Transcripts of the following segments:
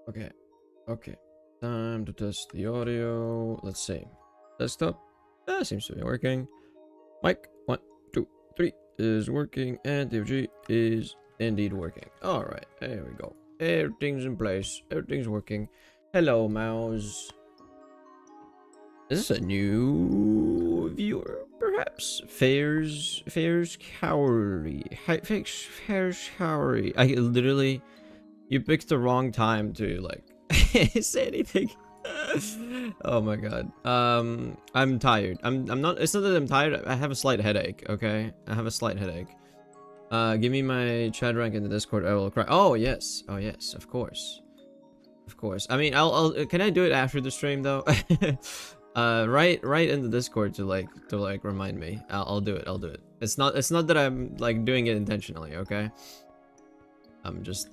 Okay. Okay. Time to test the audio. Let's see. Desktop. That seems to be working. Mic 1, 2, 3 is working, and TFG is indeed working. Alright, there we go. Everything's in place. Everything's working. Hello, mouse. Is this a new viewer, perhaps? Fairs Cowrie. Fairs Cowrie. I literally... You picked the wrong time to, like, say anything. Oh my god. I'm tired. I'm not... It's not that I'm tired. I have a slight headache, okay? I have a slight headache. Give me my chat rank in the Discord. I will cry. Oh, yes. Oh, yes. Of course. Of course. I mean, I'll can I do it after the stream, though? Right in the Discord to remind me. I'll do it. I'll do it. It's not that I'm, like, doing it intentionally, okay? I'm just...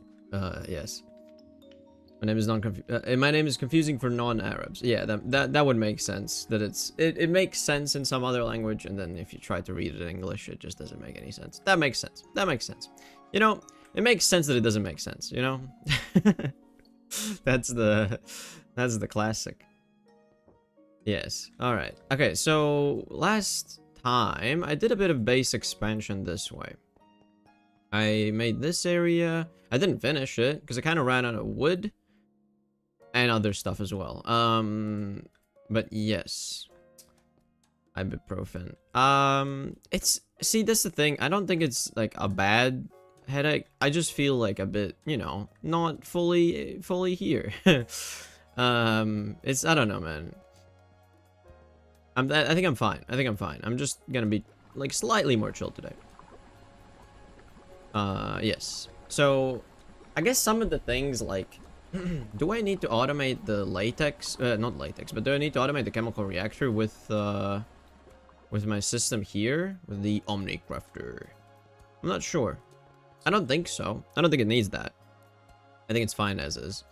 yes. My name is confusing for non-Arabs. Yeah, that would make sense. That it makes sense in some other language, and then if you try to read it in English, it just doesn't make any sense. That makes sense. That makes sense. You know, it makes sense that it doesn't make sense, you know? That's the classic. Yes. Alright. Okay, so last time I did a bit of base expansion this way. I made this area. I didn't finish it because I kind of ran out of wood and other stuff as well. But yes, ibuprofen. See, that's the thing. I don't think it's like a bad headache. I just feel like a bit, you know, not fully here. I don't know, man. I think I'm fine. I think I'm fine. I'm just gonna be like slightly more chill today. Yes. So, I guess some of the things like, do I need to automate the latex? Not latex, but do I need to automate the chemical reactor with my system here? With the Omnicrafter? I'm not sure. I don't think so. I don't think it needs that. I think it's fine as is.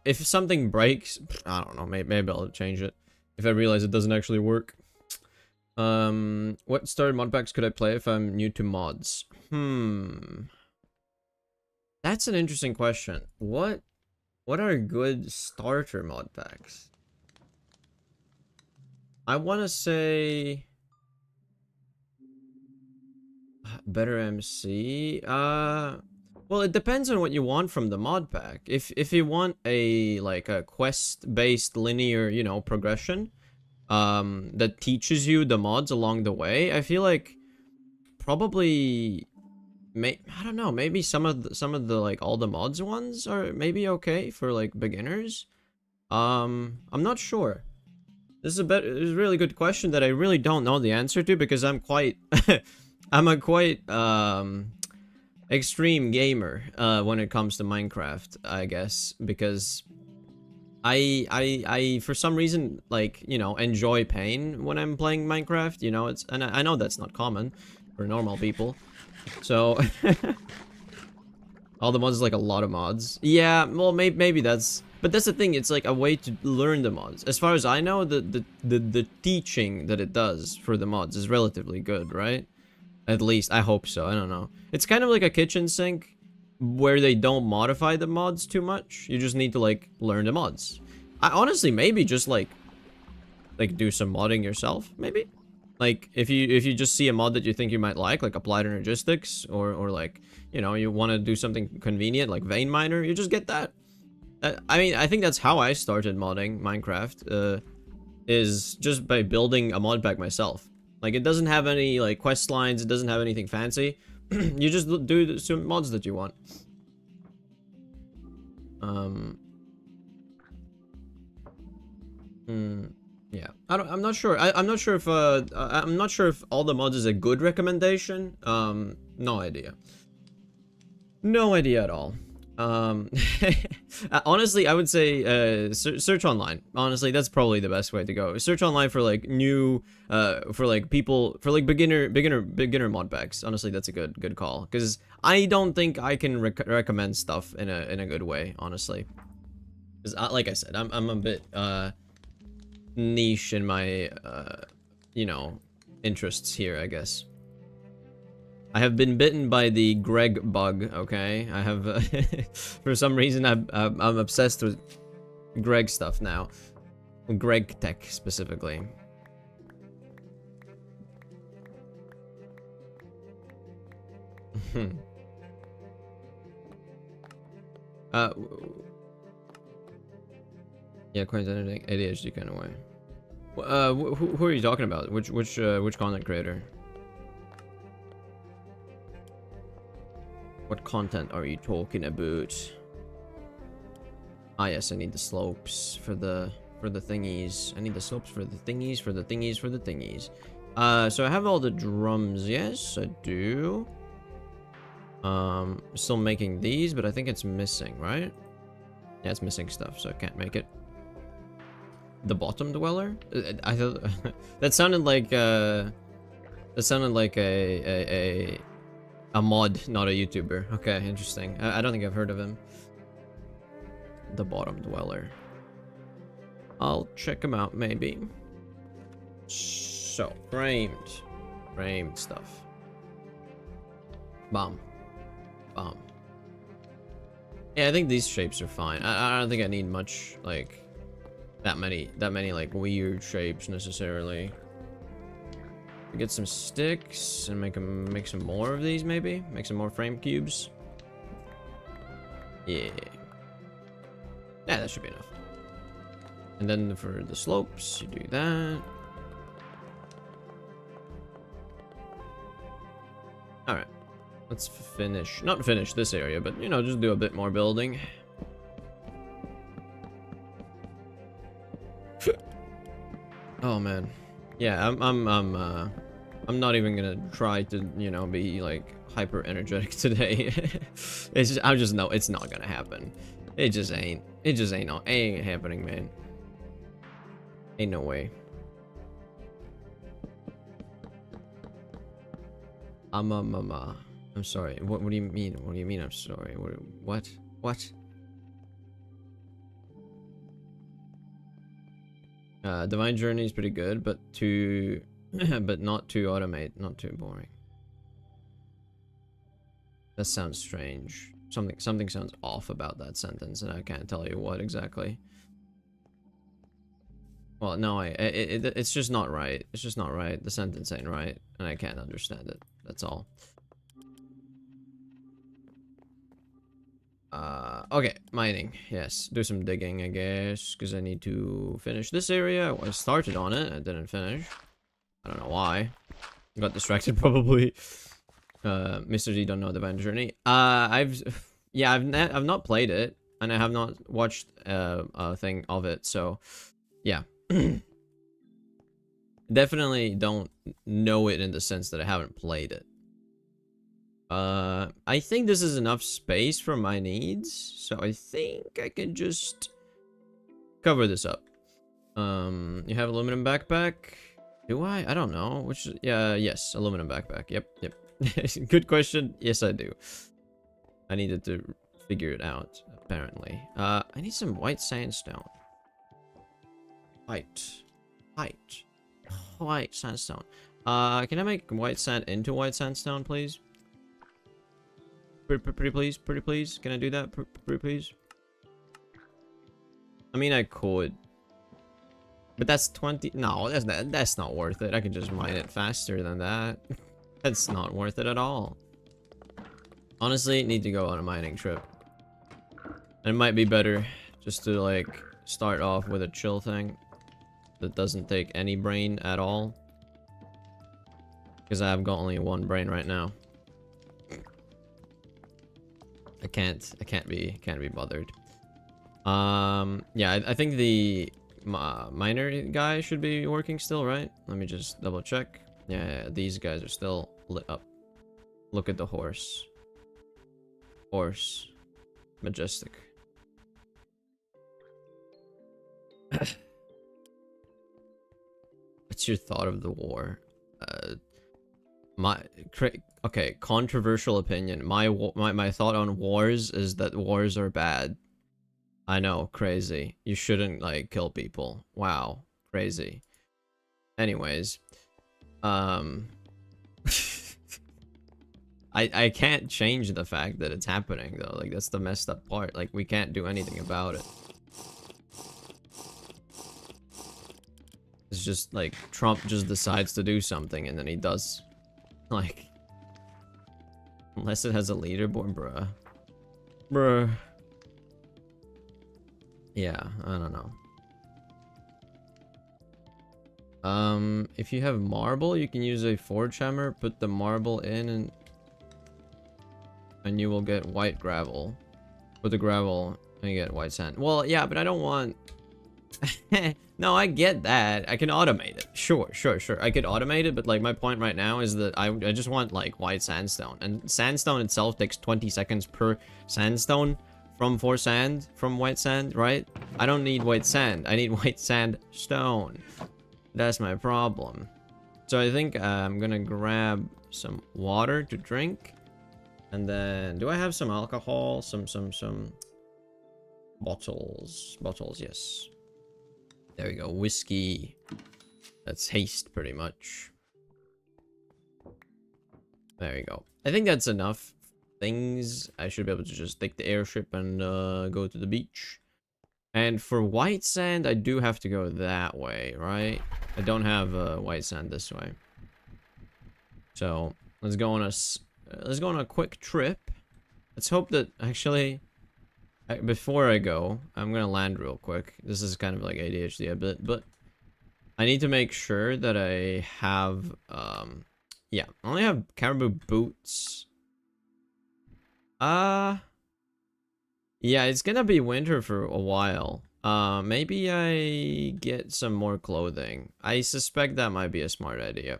If something breaks, I don't know, maybe I'll change it. If I realize it doesn't actually work. What starter mod packs could I play if I'm new to mods? That's an interesting question. What are good starter mod packs? I want to say better MC. Well, it depends on what you want from the mod pack. If you want a quest-based linear, you know, progression, that teaches you the mods along the way, I feel like probably I don't know, maybe some of the like all the mods ones are maybe okay for like beginners. I'm not sure. This is a really good question that I really don't know the answer to because I'm quite I'm a quite extreme gamer when it comes to Minecraft, I guess, because I for some reason, like, you know, enjoy pain when I'm playing Minecraft, you know. And I know that's not common for normal people. So all the mods is like a lot of mods. Yeah, well, maybe that's, but that's the thing, it's like a way to learn the mods. As far as I know, the teaching that it does for the mods is relatively good, right? At least I hope so. I don't know. It's kind of like a kitchen sink where they don't modify the mods too much. You just need to like learn the mods. I honestly maybe just like do some modding yourself, maybe. Like if you just see a mod that you think you might like applied energistics, or like, you know, you want to do something convenient like vein miner, you just get that. I mean, I think that's how I started modding Minecraft, is just by building a mod pack myself. Like, it doesn't have any like quest lines, it doesn't have anything fancy. You just do some mods that you want. Yeah, I'm not sure. I'm not sure if I'm not sure if all the mods is a good recommendation. No idea. No idea at all. Honestly, I would say search online. Honestly, that's probably the best way to go. Search online for like new for like people, for like beginner mod packs. Honestly, that's a good call, because I don't think I can recommend stuff in a good way, honestly. Because like I said, I'm a bit niche in my you know, interests here, I guess. I have been bitten by the Greg bug, okay? I have, for some reason, I'm obsessed with Greg stuff now. Greg tech, specifically. uh, yeah, quite anything. ADHD kind of way. Who are you talking about? Which content creator? What content are you talking about? Ah, yes, I need the slopes for the thingies. I need the slopes for the thingies, for the thingies. So I have all the drums. Yes, I do. Still making these, but I think it's missing, right? Yeah, it's missing stuff, so I can't make it. The bottom dweller? I thought that sounded like a mod, not a YouTuber. Okay, interesting. I don't think I've heard of him. The bottom dweller. I'll check him out, maybe. So, framed stuff. Bomb. Yeah, I think these shapes are fine. I don't think I need much, like, that many like weird shapes necessarily. Get some sticks and make some more of these, maybe make some more frame cubes. Yeah, that should be enough. And then for the slopes, you do that. All right, let's not finish this area, but you know, just do a bit more building. Oh man, yeah, I'm not even gonna try to, you know, be like hyper energetic today. I just know it's not gonna happen. It just ain't happening, man. Ain't no way. I'm sorry. What do you mean? What do you mean I'm sorry? What? Divine Journey is pretty good, but but not too not too boring. That sounds strange. Something sounds off about that sentence, and I can't tell you what exactly. Well, no, it's just not right. It's just not right. The sentence ain't right, and I can't understand it. That's all. Okay, mining. Yes, do some digging, I guess, because I need to finish this area. I started on it, I didn't finish. I don't know why. Got distracted, probably. Mr. D don't know Divine Journey. I've not played it, and I have not watched a thing of it, so yeah. Definitely don't know it in the sense that I haven't played it. I think this is enough space for my needs, so I think I can just cover this up. You have aluminum backpack? Do I? I don't know. Which, yeah, yes, aluminum backpack. Yep. Good question. Yes, I do. I needed to figure it out, apparently. I need some white sandstone. White sandstone. Can I make white sand into white sandstone, please? Pretty please. Can I do that? Pretty please. I mean, I could, but that's 20. No, that's not worth it. I can just mine it faster than that. That's not worth it at all. Honestly, need to go on a mining trip. It might be better just to like start off with a chill thing that doesn't take any brain at all, because I've got only one brain right now. I can't be bothered. Yeah, I think the miner guy should be working still, right? Let me just double check. Yeah, these guys are still lit up. Look at the horse. Majestic. What's your thought of the war? Okay, controversial opinion. My thought on wars is that wars are bad. I know, crazy. You shouldn't like kill people. Wow, crazy. Anyways, I can't change the fact that it's happening though. Like that's the messed up part. Like we can't do anything about it. It's just like Trump just decides to do something and then he does. Like unless it has a leaderboard, bruh. Bruh. Yeah, I don't know. If you have marble, you can use a forge hammer, put the marble in and you will get white gravel. Put the gravel and you get white sand. Well, yeah, but I don't want... No, I get that. I can automate it. Sure. I could automate it, but like my point right now is that I just want like white sandstone. And sandstone itself takes 20 seconds per sandstone from white sand, right? I don't need white sand. I need white sandstone. That's my problem. So I think I'm gonna grab some water to drink. And then, do I have some alcohol? Some bottles. Bottles, yes. There we go, whiskey. That's haste, pretty much. There we go. I think that's enough things. I should be able to just take the airship and go to the beach. And for white sand, I do have to go that way, right? I don't have white sand this way. So let's go on a quick trip. Let's hope that actually, before I go, I'm gonna land real quick. This is kind of like ADHD a bit, but I need to make sure that I have yeah, I only have caribou boots. Yeah, it's gonna be winter for a while. Maybe I get some more clothing. I suspect that might be a smart idea.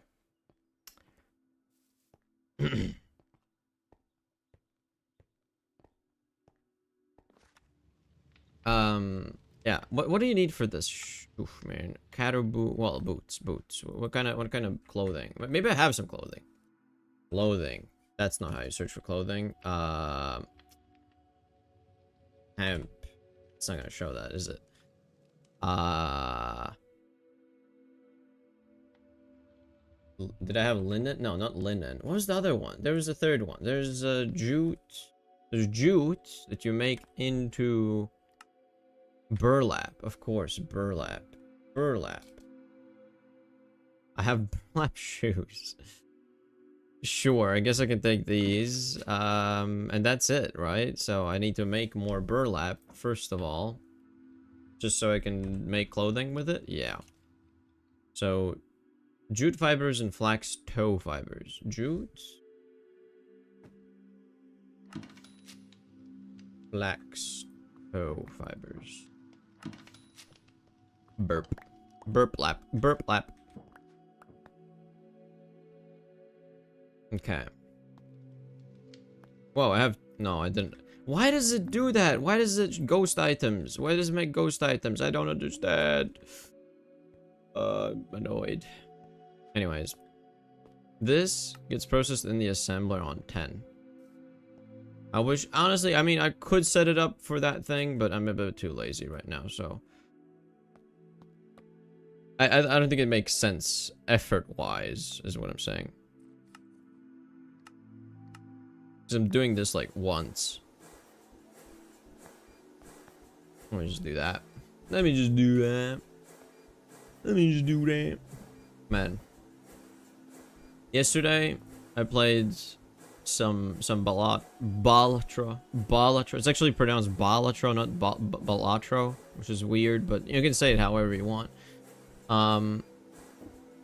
Yeah. What do you need for this? Oof, man. Caribou. Well, boots. What kind of clothing? Maybe I have some clothing. Clothing. That's not how you search for clothing. Hemp. It's not gonna show that, is it? Did I have linen? No, not linen. What was the other one? There was a third one. There's jute. There's jute that you make into burlap. Of course, burlap. I have burlap shoes. Sure, I guess I can take these. And that's it, right? So I need to make more burlap, first of all. Just so I can make clothing with it? Yeah. So, jute fibers and flax tow fibers. Jute? Flax tow fibers. Burp lap. Okay. Whoa, I have... No, I didn't... Why does it do that? Why does it ghost items? Why does it make ghost items? I don't understand. Annoyed. Anyways. This gets processed in the assembler on 10. I wish... Honestly, I mean, I could set it up for that thing, but I'm a bit too lazy right now, so... I don't think it makes sense effort-wise, is what I'm saying. Because I'm doing this, like, once. Let me just do that. Man. Yesterday, I played some Balatro. It's actually pronounced Balatro, not Balatro, which is weird, but you can say it however you want. And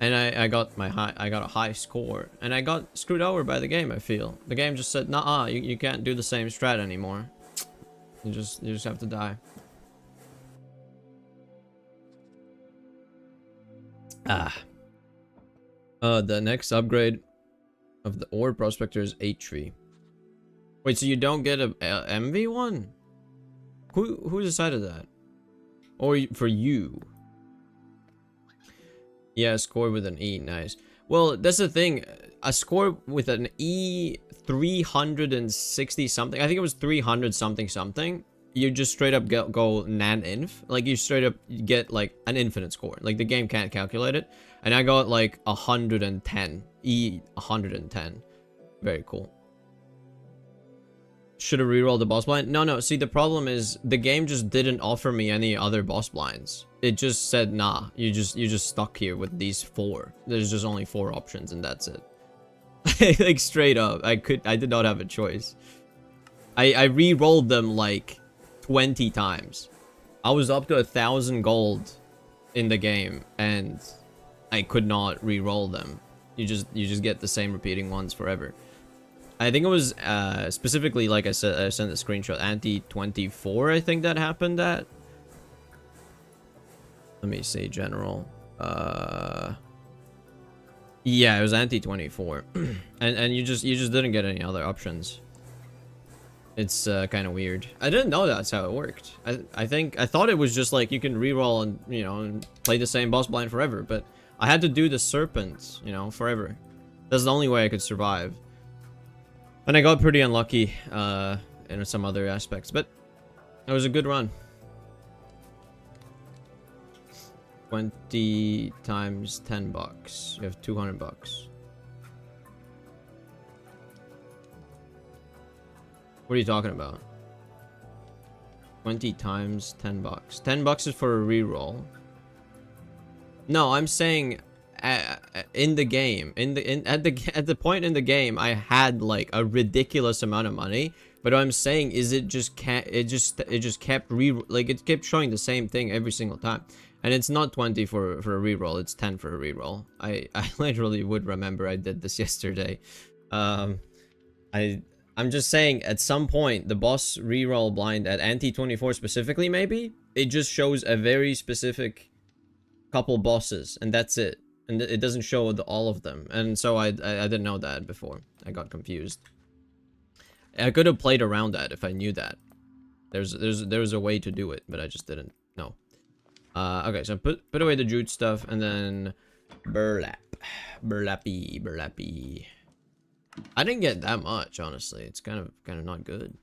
I got a high score, and I got screwed over by the game. I feel the game just said, "Nah, you can't do the same strat anymore. You just have to die." The next upgrade of the ore prospector is 8 tree. Wait, so you don't get a MV one? Who decided that? Or for you? Yeah, score with an E, nice. Well, that's the thing. A score with an E 360 something. I think it was 300 something. You just straight up go nan-inf. Like, you straight up get, like, an infinite score. Like, the game can't calculate it. And I got, like, 110. E 110. Very cool. Should have rerolled the boss blind. No, see, the problem is the game just didn't offer me any other boss blinds. It just said, nah, you just stuck here with these 4. There's just only 4 options and that's it. Like straight up, I did not have a choice. I re-rolled them like 20 times. I was up to 1,000 gold in the game and I could not re-roll them. You just get the same repeating ones forever. I think it was specifically, like I said, I sent a screenshot, anti-24, I think that happened at. Let me see, general. Yeah, it was anti-24. and you just didn't get any other options. It's kind of weird. I didn't know that's how it worked. I thought it was just like you can reroll and, you know, and play the same boss blind forever, but I had to do the serpent, you know, forever. That's the only way I could survive. And I got pretty unlucky in some other aspects, but it was a good run. 20 times 10 bucks. You have 200 bucks. What are you talking about? 20 times 10 bucks. 10 bucks is for a reroll. No, I'm saying in the game, at the point in the game, I had like a ridiculous amount of money. But what I'm saying is it just kept it kept showing the same thing every single time. And it's not 20 for a reroll, it's 10 for a reroll. I literally would remember I did this yesterday. I'm just saying at some point the boss reroll blind at anti-24 specifically, maybe it just shows a very specific couple bosses and that's it. And it doesn't show all of them. And so I didn't know that before. I got confused. I could have played around that if I knew that. There's a way to do it, but I just didn't know. Okay, so put away the jute stuff and then burlappy. I didn't get that much, honestly. It's kind of not good.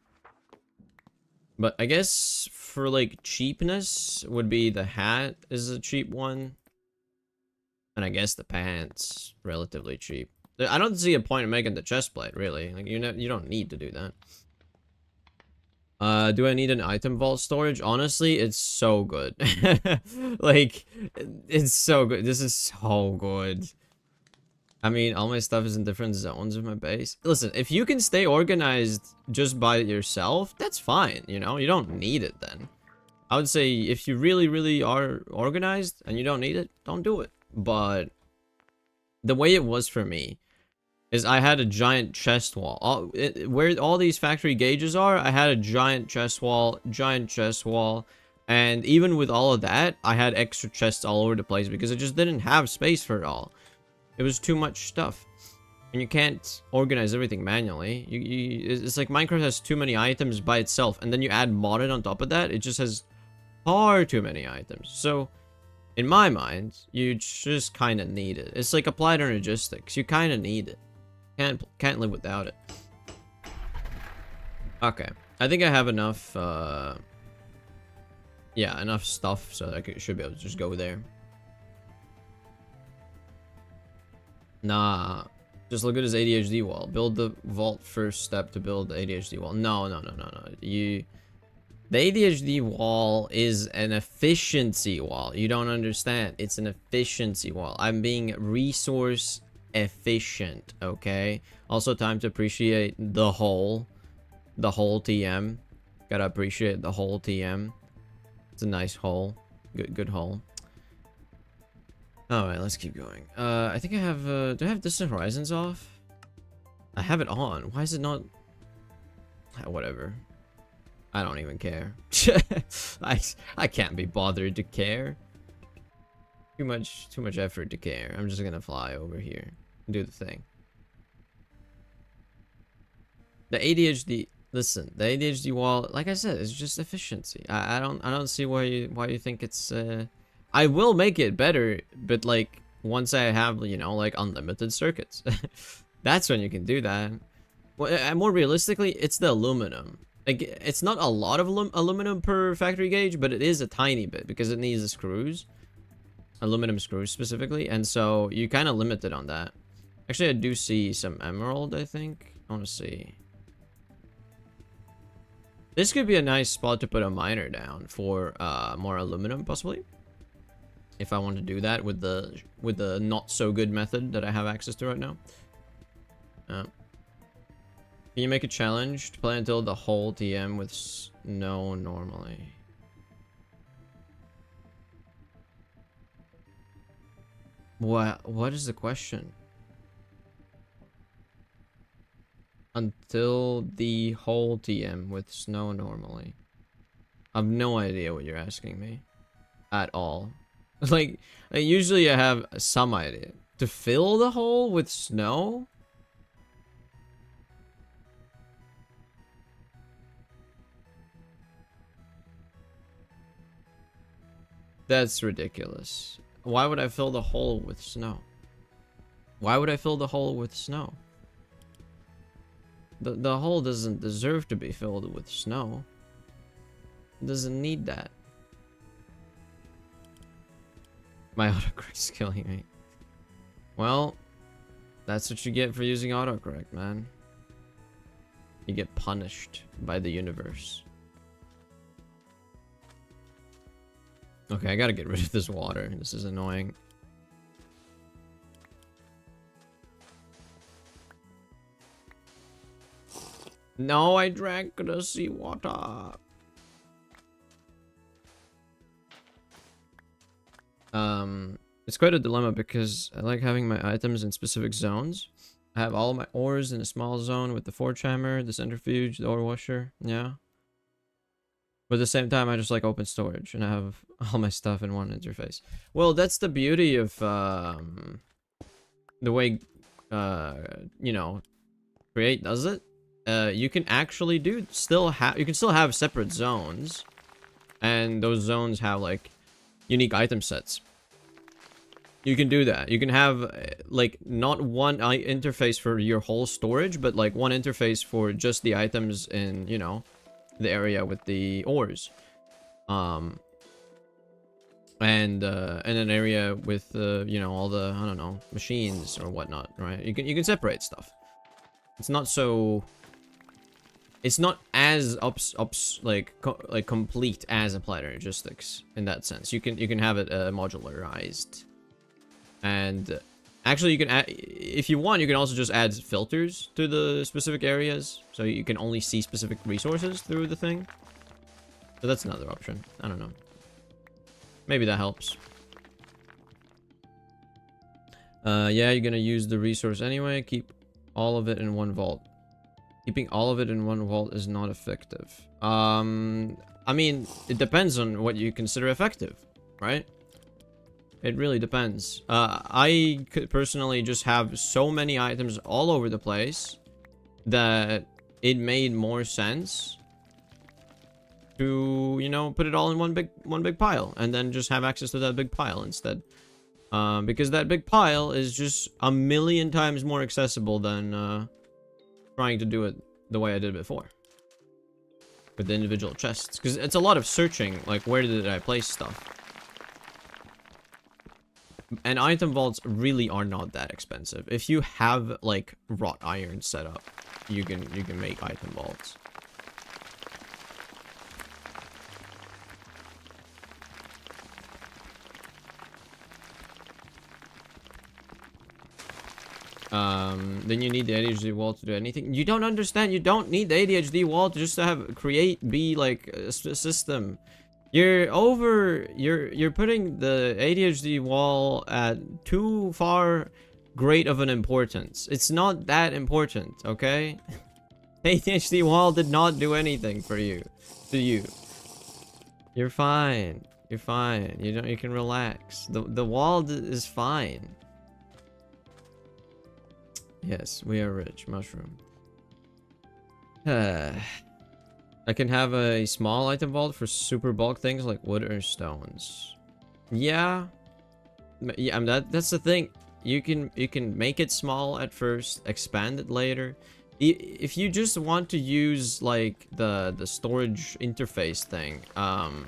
But I guess for like cheapness would be the hat is a cheap one. And I guess the pants relatively cheap. I don't see a point in making the chest plate, really. Like you don't need to do that. Do I need an item vault storage? Honestly, it's so good. Like, it's so good. This is so good. I mean, all my stuff is in different zones of my base. Listen, if you can stay organized just by yourself, that's fine, you know? You don't need it then. I would say if you really, really are organized and you don't need it, don't do it. But the way it was for me is I had a giant chest wall. Where all these factory gauges are, I had a giant chest wall, and even with all of that, I had extra chests all over the place because I just didn't have space for it all. It was too much stuff, and you can't organize everything manually. It's like Minecraft has too many items by itself, and then you add modded on top of that, it just has far too many items. So in my mind, you just kind of need it. It's like applied energistics. You kind of need it. Can't live without it. Okay, I think I have enough. Yeah, enough stuff so that I should be able to just go there. Nah, just look at his ADHD wall. Build the vault first step to build the ADHD wall. No. The ADHD wall is an efficiency wall. You don't understand. It's an efficiency wall. I'm being resource efficient, okay? Also, time to appreciate the whole TM. Gotta appreciate the whole TM. It's a nice hole. Good hole. Alright, let's keep going. I think I have, do I have Distant Horizons off? I have it on. Why is it not? Whatever. I don't even care. I can't be bothered to care. Too much effort to care. I'm just gonna fly over here and do the thing. The ADHD, listen, the ADHD wall, like I said, is just efficiency. I don't see why you think it's I will make it better, but like once I have, you know, like unlimited circuits. That's when you can do that. Well, more realistically, it's the aluminum. Like, it's not a lot of aluminum per factory gauge, but it is a tiny bit because it needs the screws. Aluminum screws specifically, and so you kind of limited on that. Actually, I do see some emerald, I think. I want to see. This could be a nice spot to put a miner down for more aluminum, possibly. If I want to do that with the not so good method that I have access to right now. Can you make a challenge to play until the whole TM with snow normally? What is the question? Until the whole TM with snow normally. I have no idea what you're asking me. At all. Like, usually I have some idea. To fill the hole with snow? That's ridiculous. Why would I fill the hole with snow? Why would I fill the hole with snow? The hole doesn't deserve to be filled with snow. It doesn't need that. My autocorrect's killing me. Well, that's what you get for using autocorrect, man. You get punished by the universe. Okay, I gotta get rid of this water. This is annoying. No, I drank the seawater. It's quite a dilemma because I like having my items in specific zones. I have all my ores in a small zone with the forge hammer, the centrifuge, the ore washer. Yeah. But at the same time, I just like open storage and I have all my stuff in one interface. Well, that's the beauty of the way you know, Create does it. You can actually you can still have separate zones, and those zones have like unique item sets. You can do that. You can have like not one interface for your whole storage, but like one interface for just the items in, you know, the area with the ores, and an area with you know, all the, I don't know, machines or whatnot, right? You can separate stuff. It's not so. It's not as complete as Applied Logistics in that sense. You can have it modularized, and actually you can add, if you want, you can also just add filters to the specific areas, so you can only see specific resources through the thing. So that's another option. I don't know. Maybe that helps. Yeah, you're gonna use the resource anyway. Keep all of it in one vault. Keeping all of it in one vault is not effective. I mean, it depends on what you consider effective, right? It really depends. I could personally just have so many items all over the place that it made more sense to, you know, put it all in one big pile and then just have access to that big pile instead. Because that big pile is just a million times more accessible than trying to do it the way I did before with the individual chests, because it's a lot of searching, like where did I place stuff. And item vaults really are not that expensive. If you have like wrought iron set up, you can make item vaults. Then you need the ADHD wall to do anything. You don't understand. You don't need the ADHD wall to just have be like a system. You're putting the ADHD wall at too far great of an importance. It's not that important, okay? ADHD wall did not do anything for you. To you. You're fine. You're fine. You can relax. The wall is fine. Yes, we are rich. Mushroom. I can have a small item vault for super bulk things like wood or stones. Yeah. Yeah, that's the thing. You can make it small at first, expand it later. If you just want to use like the storage interface thing on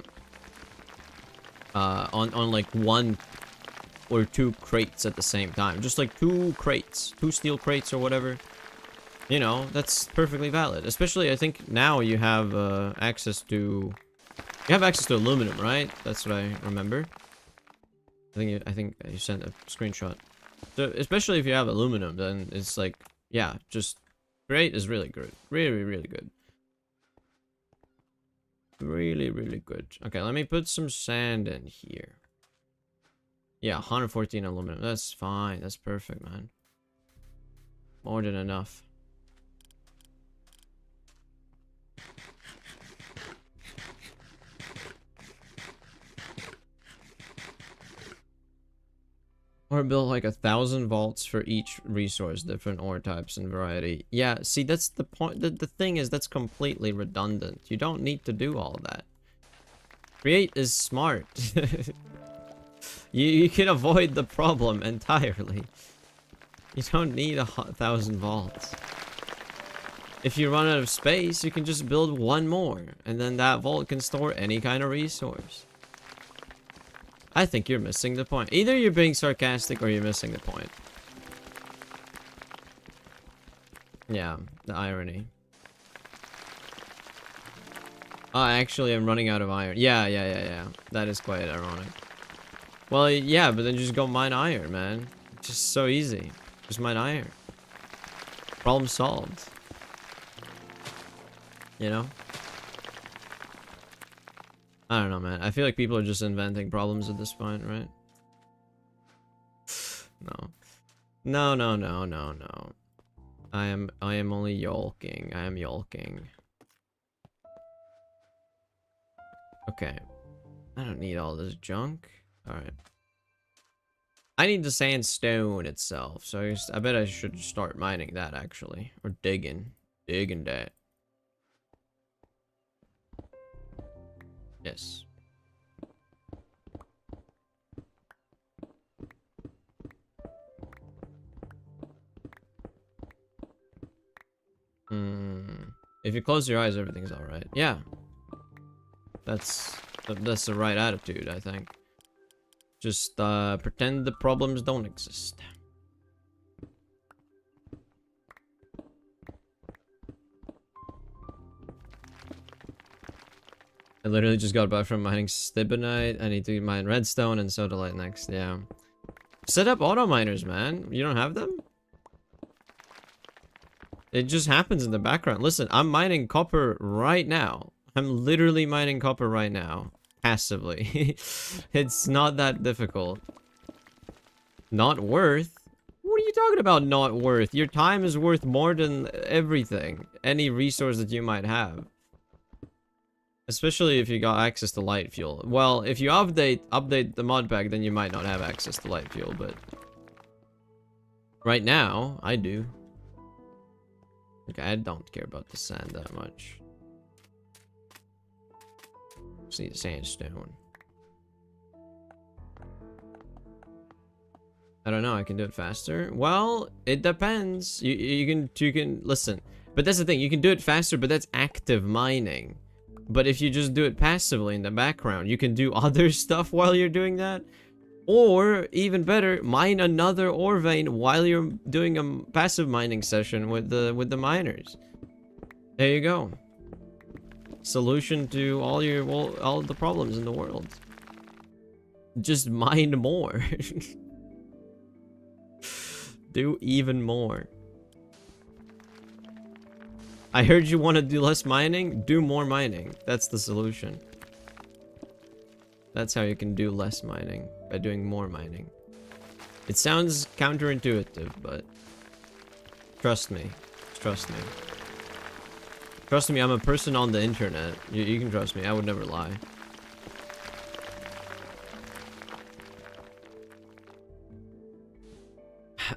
like one or two crates at the same time, just like two steel crates or whatever, You know, that's perfectly valid. Especially, I think now you have access to... You have access to aluminum, right? That's what I remember. I think you sent a screenshot. So, especially if you have aluminum, then it's like, yeah, just create is really good. Really, really good. Really, really good. Okay, let me put some sand in here. Yeah, 114 aluminum. That's fine. That's perfect, man. More than enough. Or build like 1,000 vaults for each resource, different ore types and variety. Yeah, see, that's the point. The thing is, that's completely redundant. You don't need to do all that. Create is smart. you can avoid the problem entirely. You don't need 1,000 vaults. If you run out of space, you can just build one more, and then that vault can store any kind of resource. I think you're missing the point. Either you're being sarcastic or you're missing the point. Yeah, the irony. Oh, actually, I'm running out of iron. Yeah. That is quite ironic. Well, yeah, but then just go mine iron, man. It's just so easy. Just mine iron. Problem solved. You know? I don't know, man. I feel like people are just inventing problems at this point, right? No. I am only yolking. I am yolking. Okay. I don't need all this junk. Alright. I need the sandstone itself, so I bet I should start mining that, actually. Or digging. Digging that. Yes. If you close your eyes, everything's alright. Yeah. That's the right attitude, I think. Just pretend the problems don't exist. I literally just got back from mining stibonite. I need to mine redstone and sodalite next. Yeah. Set up auto miners, man. You don't have them? It just happens in the background. Listen, I'm mining copper right now. I'm literally mining copper right now. Passively. It's not that difficult. Not worth? What are you talking about, not worth? Your time is worth more than everything. Any resource that you might have. Especially if you got access to light fuel. Well, if you update the mod pack, then you might not have access to light fuel, but... Right now, I do. Okay, I don't care about the sand that much. Just need sandstone. I don't know, I can do it faster. Well, it depends. You can listen. But that's the thing, you can do it faster, but that's active mining. But if you just do it passively in the background, you can do other stuff while you're doing that. Or, even better, mine another ore vein while you're doing a passive mining session with the miners. There you go. Solution to all the problems in the world. Just mine more. Do even more. I heard you want to do less mining. Do more mining. That's the solution. That's how you can do less mining. By doing more mining. It sounds counterintuitive, but... Trust me. Trust me. Trust me, I'm a person on the internet. You can trust me. I would never lie.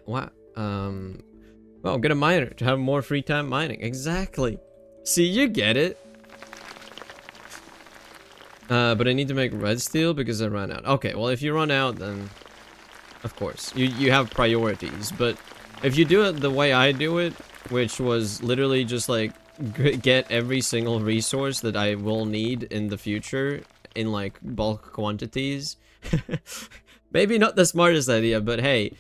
What? Well, get a miner to have more free time mining. Exactly. See, you get it. But I need to make red steel because I ran out. Okay, well, if you run out, then... Of course. You have priorities. But if you do it the way I do it, which was literally just, like, get every single resource that I will need in the future in, like, bulk quantities. Maybe not the smartest idea, but hey...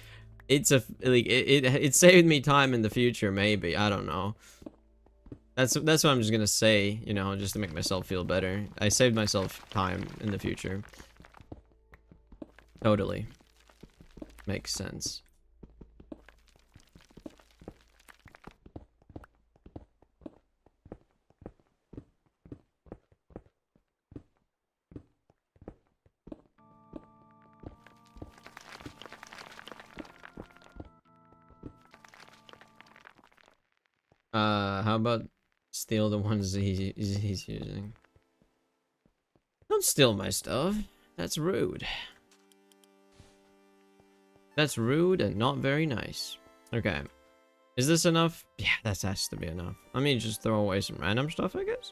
it's a like it saved me time in the future. Maybe, I don't know. That's what I'm just gonna say. You know, just to make myself feel better. I saved myself time in the future. Totally makes sense. How about steal the ones he's using? Don't steal my stuff. That's rude. That's rude and not very nice. Okay. Is this enough? Yeah, that has to be enough. Let me just throw away some random stuff, I guess.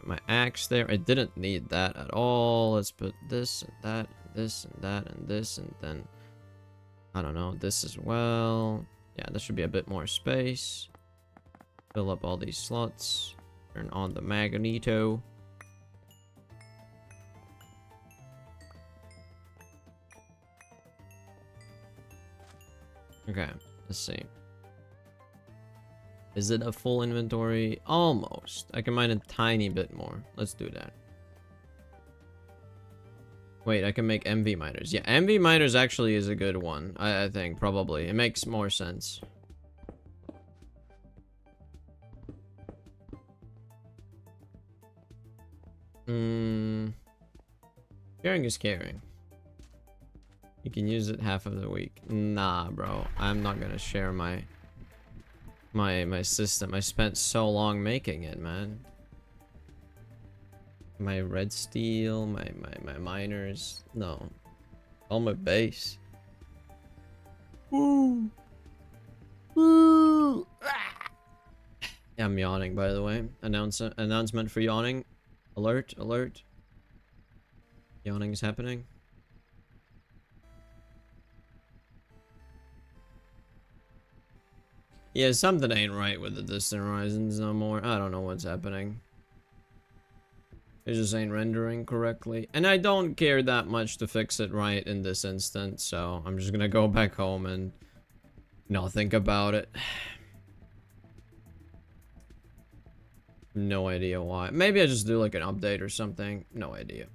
My axe there. I didn't need that at all. Let's put this and that, and this and that, and this, and then I don't know, this as well. Yeah, there should be a bit more space. Fill up all these slots. Turn on the magneto. Okay, let's see. Is it a full inventory? Almost. I can mine a tiny bit more. Let's do that. Wait, I can make MV miners. Yeah, MV miners actually is a good one. I think, probably. It makes more sense. Sharing is caring. You can use it half of the week. Nah, bro. I'm not gonna share my system. I spent so long making it, man. My red steel, my miners. No. All my base. Woo. Woo. Yeah, I'm yawning, by the way. Announcement for yawning. Alert, alert. Yawning is happening. Yeah, something ain't right with the distant horizons no more. I don't know what's happening. It just ain't rendering correctly. And I don't care that much to fix it right in this instance, so I'm just gonna go back home and not think about it. No idea why. Maybe I just do like an update or something. No idea.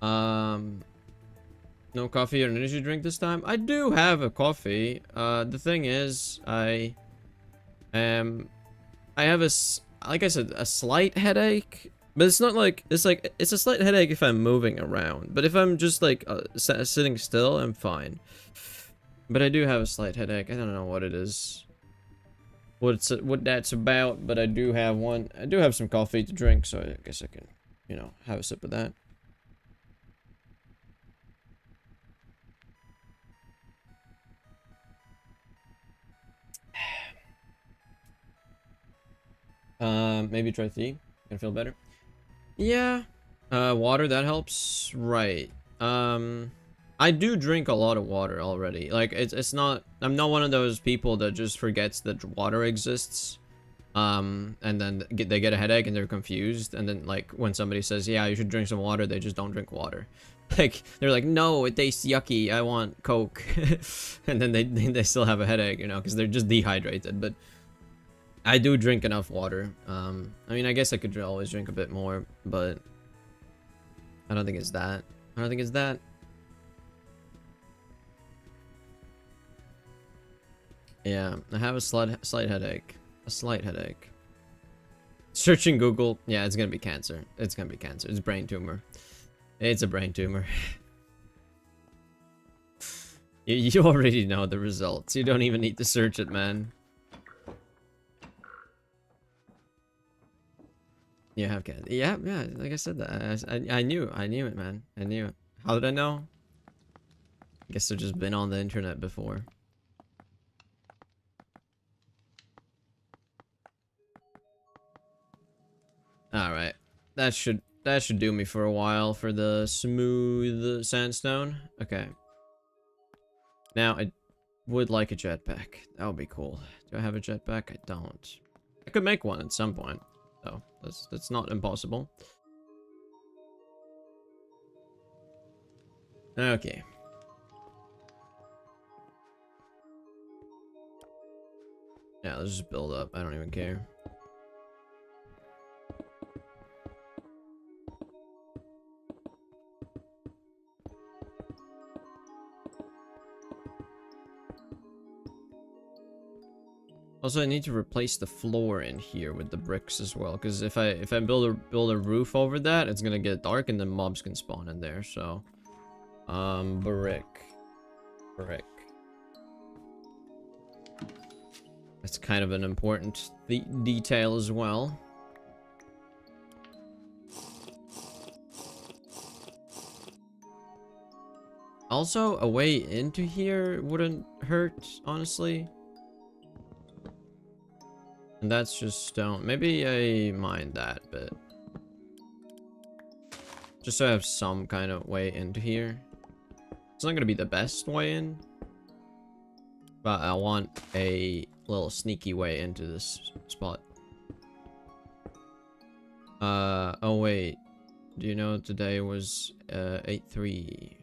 No coffee or an energy drink this time? I do have a coffee. The thing is, I have like I said, a slight headache. But it's not like, it's a slight headache if I'm moving around. But if I'm just like sitting still, I'm fine. But I do have a slight headache. I don't know what it is. What that's about, but I do have one. I do have some coffee to drink, so I guess I can, you know, have a sip of that. Maybe try tea. Gonna feel better. Yeah. Water, that helps. Right. I do drink a lot of water already. Like, it's not... I'm not one of those people that just forgets that water exists. And then they get a headache and they're confused. And then, like, when somebody says, yeah, you should drink some water, they just don't drink water. Like, they're like, no, it tastes yucky. I want Coke. And then they still have a headache, you know, because they're just dehydrated. But I do drink enough water. I mean, I guess I could always drink a bit more, but I don't think it's that. I don't think it's that. Yeah, I have a slight headache. A slight headache. Searching Google. Yeah, it's gonna be cancer. It's gonna be cancer. It's brain tumor. It's a brain tumor. You already know the results. You don't even need to search it, man. You have cancer. Yeah, yeah. Like I said, that I knew it, man. I knew it. How did I know? I guess I've just been on the internet before. All right, that should do me for a while for the smooth sandstone. Okay. Now I would like a jetpack. That would be cool. Do I have a jetpack? I don't. I could make one at some point, though. That's not impossible. Okay. Yeah, let's just build up. I don't even care. Also, I need to replace the floor in here with the bricks as well, because if I build a roof over that, it's gonna get dark and then mobs can spawn in there. So, brick. That's kind of an important detail as well. Also, a way into here wouldn't hurt, honestly. And that's just stone. Maybe I mind that, but just so I have some kind of way into here. It's not gonna be the best way in, but I want a little sneaky way into this spot. Oh wait, do you know today was 8/3?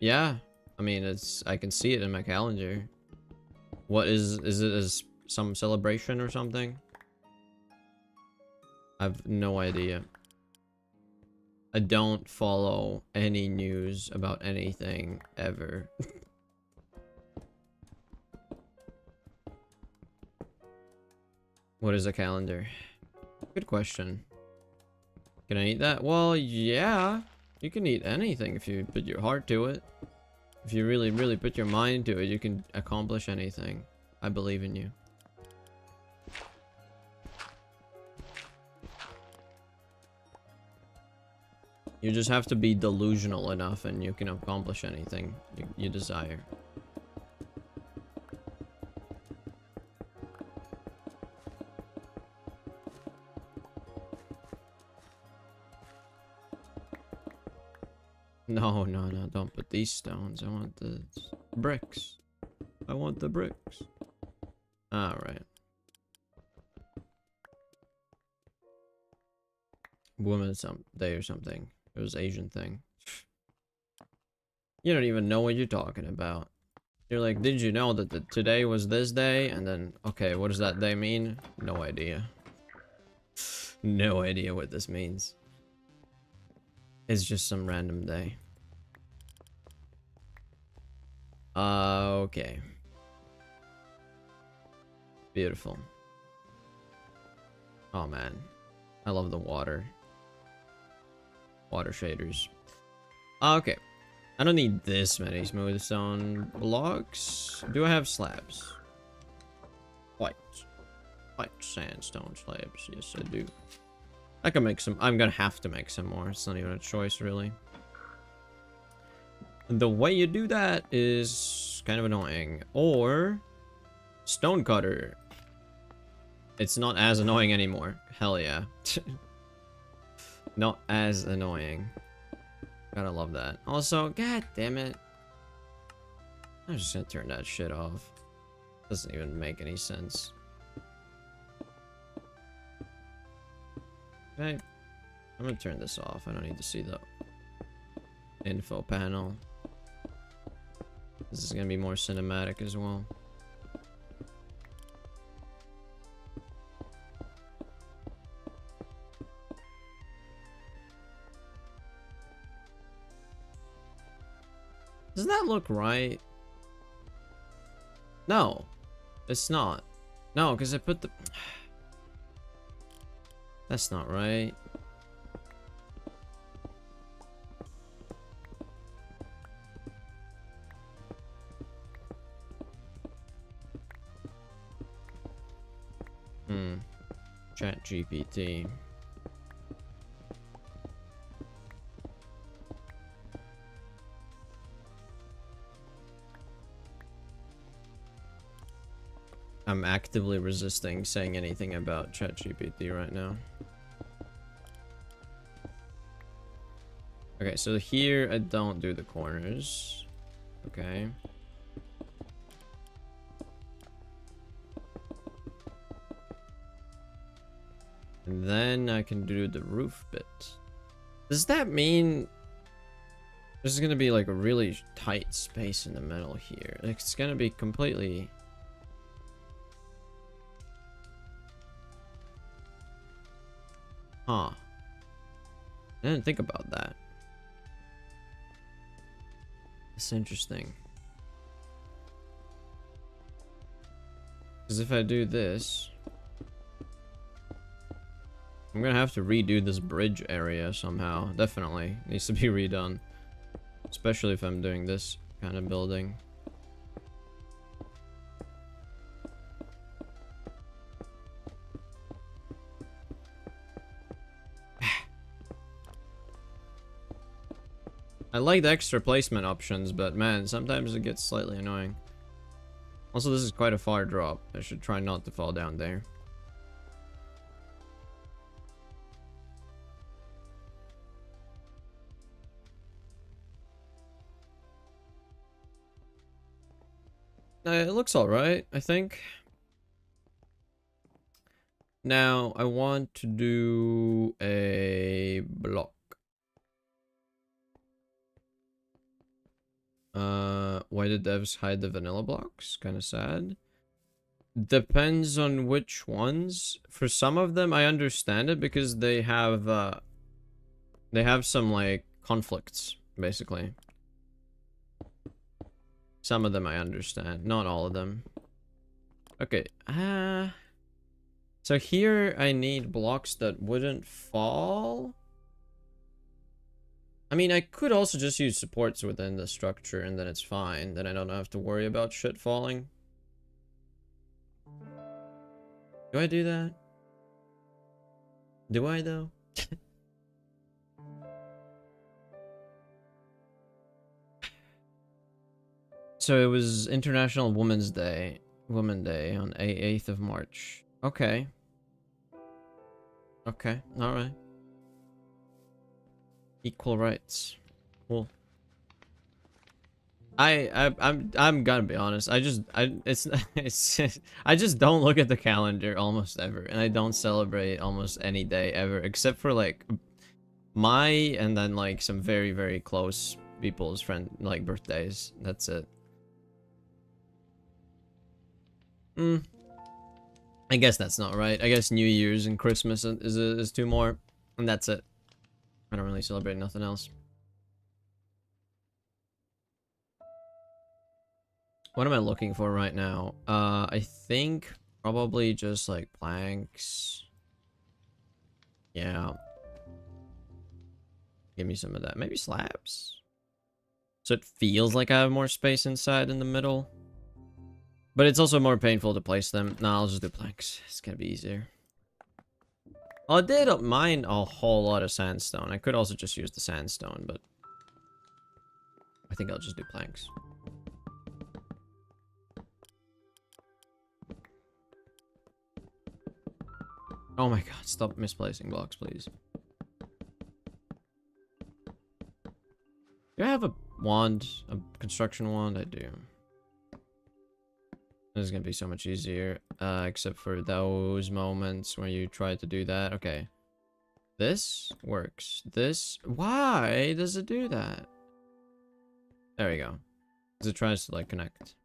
Yeah, I mean I can see it in my calendar. What is it as some celebration or something? I have no idea. I don't follow any news about anything ever. What is a calendar? Good question. Can I eat that? Well, yeah. You can eat anything if you put your heart to it. If you really, really put your mind to it, you can accomplish anything. I believe in you. You just have to be delusional enough and you can accomplish anything you desire. No, don't put these stones. I want the bricks. I want the bricks. Alright. Women's Day or something. It was Asian thing. You don't even know what you're talking about. You're like, did you know that today was this day? And then, okay, what does that day mean? No idea. No idea what this means. It's just some random day. Okay. Beautiful. Oh man. I love the water. Water shaders. Okay. I don't need this many smooth stone blocks. Do I have slabs? White sandstone slabs. Yes, I do. I can make some. I'm gonna have to make some more. It's not even a choice, really. The way you do that is kind of annoying. Or stone cutter. It's not as annoying anymore. Hell yeah. Not as annoying. Gotta love that. Also, god damn it. I'm just gonna turn that shit off. Doesn't even make any sense. Okay. I'm gonna turn this off. I don't need to see the info panel. This is gonna be more cinematic as well. Doesn't that look right? No, it's not. No, because I put the... That's not right. Chat GPT. I'm actively resisting saying anything about ChatGPT right now. Okay, so here I don't do the corners. Okay. And then I can do the roof bit. Does that mean This is gonna be like a really tight space in the middle here. Like, it's gonna be completely... Huh. I didn't think about that. It's interesting. Because if I do this... I'm gonna have to redo this bridge area somehow. Definitely. It needs to be redone. Especially if I'm doing this kind of building. I like the extra placement options, but man, sometimes it gets slightly annoying. Also, this is quite a far drop. I should try not to fall down there. It looks alright, I think. Now, I want to do a block. Why did devs hide the vanilla blocks? Kind of sad. Depends on which ones. For some of them, I understand it because they have some, like, conflicts, basically. Some of them I understand, not all of them. Okay, so here I need blocks that wouldn't fall. I mean, I could also just use supports within the structure and then it's fine. Then I don't have to worry about shit falling. Do I do that? Do I though? So it was International Women's Day, Women Day on 8th of March. Okay. Okay, alright. Equal rights. Cool. I'm gonna be honest. I just don't look at the calendar almost ever, and I don't celebrate almost any day ever, except for like and then like some very, very close people's birthdays. That's it. I guess that's not right. I guess New Year's and Christmas is two more, and that's it. I don't really celebrate nothing else. What am I looking for right now? I think probably just like planks. Yeah. Give me some of that. Maybe slabs. So it feels like I have more space inside in the middle. But it's also more painful to place them. No, I'll just do planks. It's gonna be easier. I did mine a whole lot of sandstone. I could also just use the sandstone, but I think I'll just do planks. Oh my god, stop misplacing blocks, please. Do I have a wand? A construction wand? I do. This is gonna be so much easier, except for those moments where you try to do that. Okay. This works. This... Why does it do that? There we go. Because it tries to, like, connect.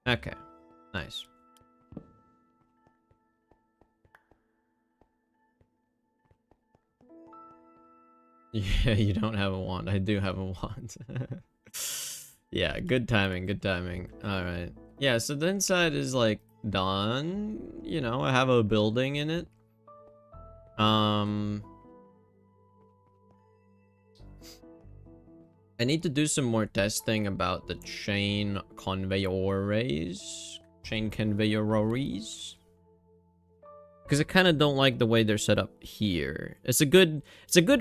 Okay. Nice. Yeah, you don't have a wand. I do have a wand. Yeah, good timing, good timing. Alright. Yeah, so the inside is, like, done. You know, I have a building in it. I need to do some more testing about the chain conveyors. Because I kind of don't like the way they're set up here. It's a good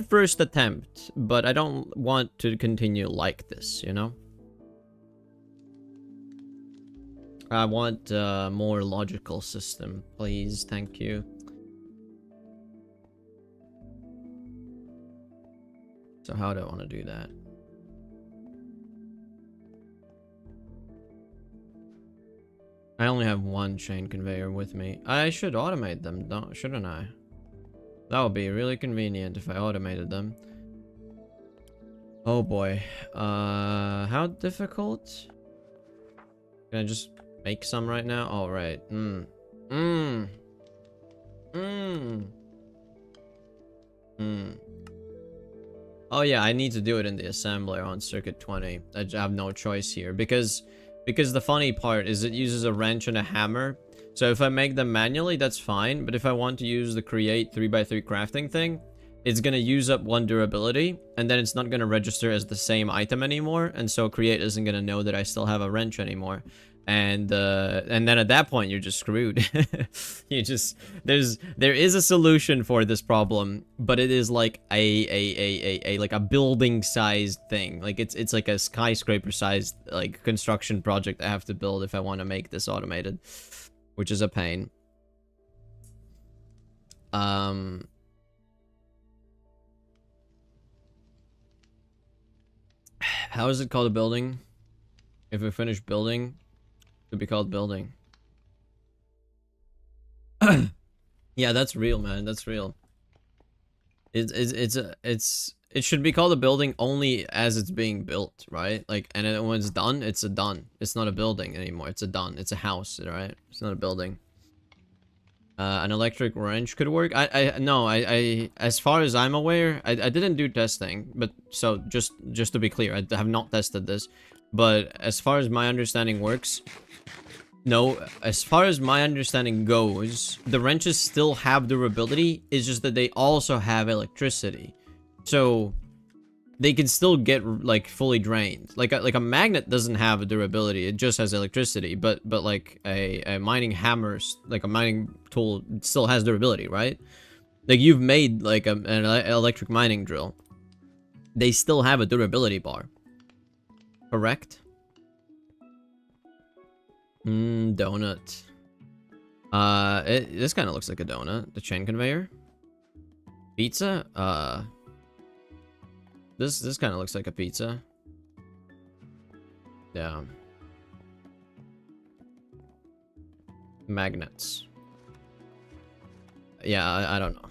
first attempt, but I don't want to continue like this, you know? I want a more logical system, please. Thank you. So how do I want to do that? I only have one chain conveyor with me. I should automate them, shouldn't I? That would be really convenient if I automated them. Oh boy. How difficult? Can I just make some right now? All right. Mm. Mm. Mm. Mm. Oh yeah, I need to do it in the assembler on circuit 20. I have no choice here because the funny part is it uses a wrench and a hammer. So if I make them manually, that's fine. But if I want to use the create 3x3 crafting thing, it's gonna use up one durability, and then it's not gonna register as the same item anymore. And so create isn't gonna know that I still have a wrench anymore. And then at that point you're just screwed. You just there is a solution for this problem, but it is like a like a building sized thing. Like it's like a skyscraper sized like construction project I have to build if I want to make this automated, which is a pain. How is it called a building? If we finish building, it would be called building. Yeah, that's real, man. That's real. It should be called a building only as it's being built, right? Like, and then when it's done, it's a done. It's not a building anymore. It's a done. It's a house, right? It's not a building. An electric wrench could work. No, as far as I'm aware, I didn't do testing, but so just to be clear, I have not tested this, but as far as my understanding works, no, as far as my understanding goes, the wrenches still have durability. It's just that they also have electricity, so they can still get like fully drained. Like a magnet doesn't have a durability; it just has electricity. But like a mining hammer, like a mining tool, still has durability, right? Like you've made like an electric mining drill. They still have a durability bar, correct? Donut. This kind of looks like a donut. The chain conveyor. Pizza. This kind of looks like a pizza. Yeah. Magnets. Yeah, I don't know.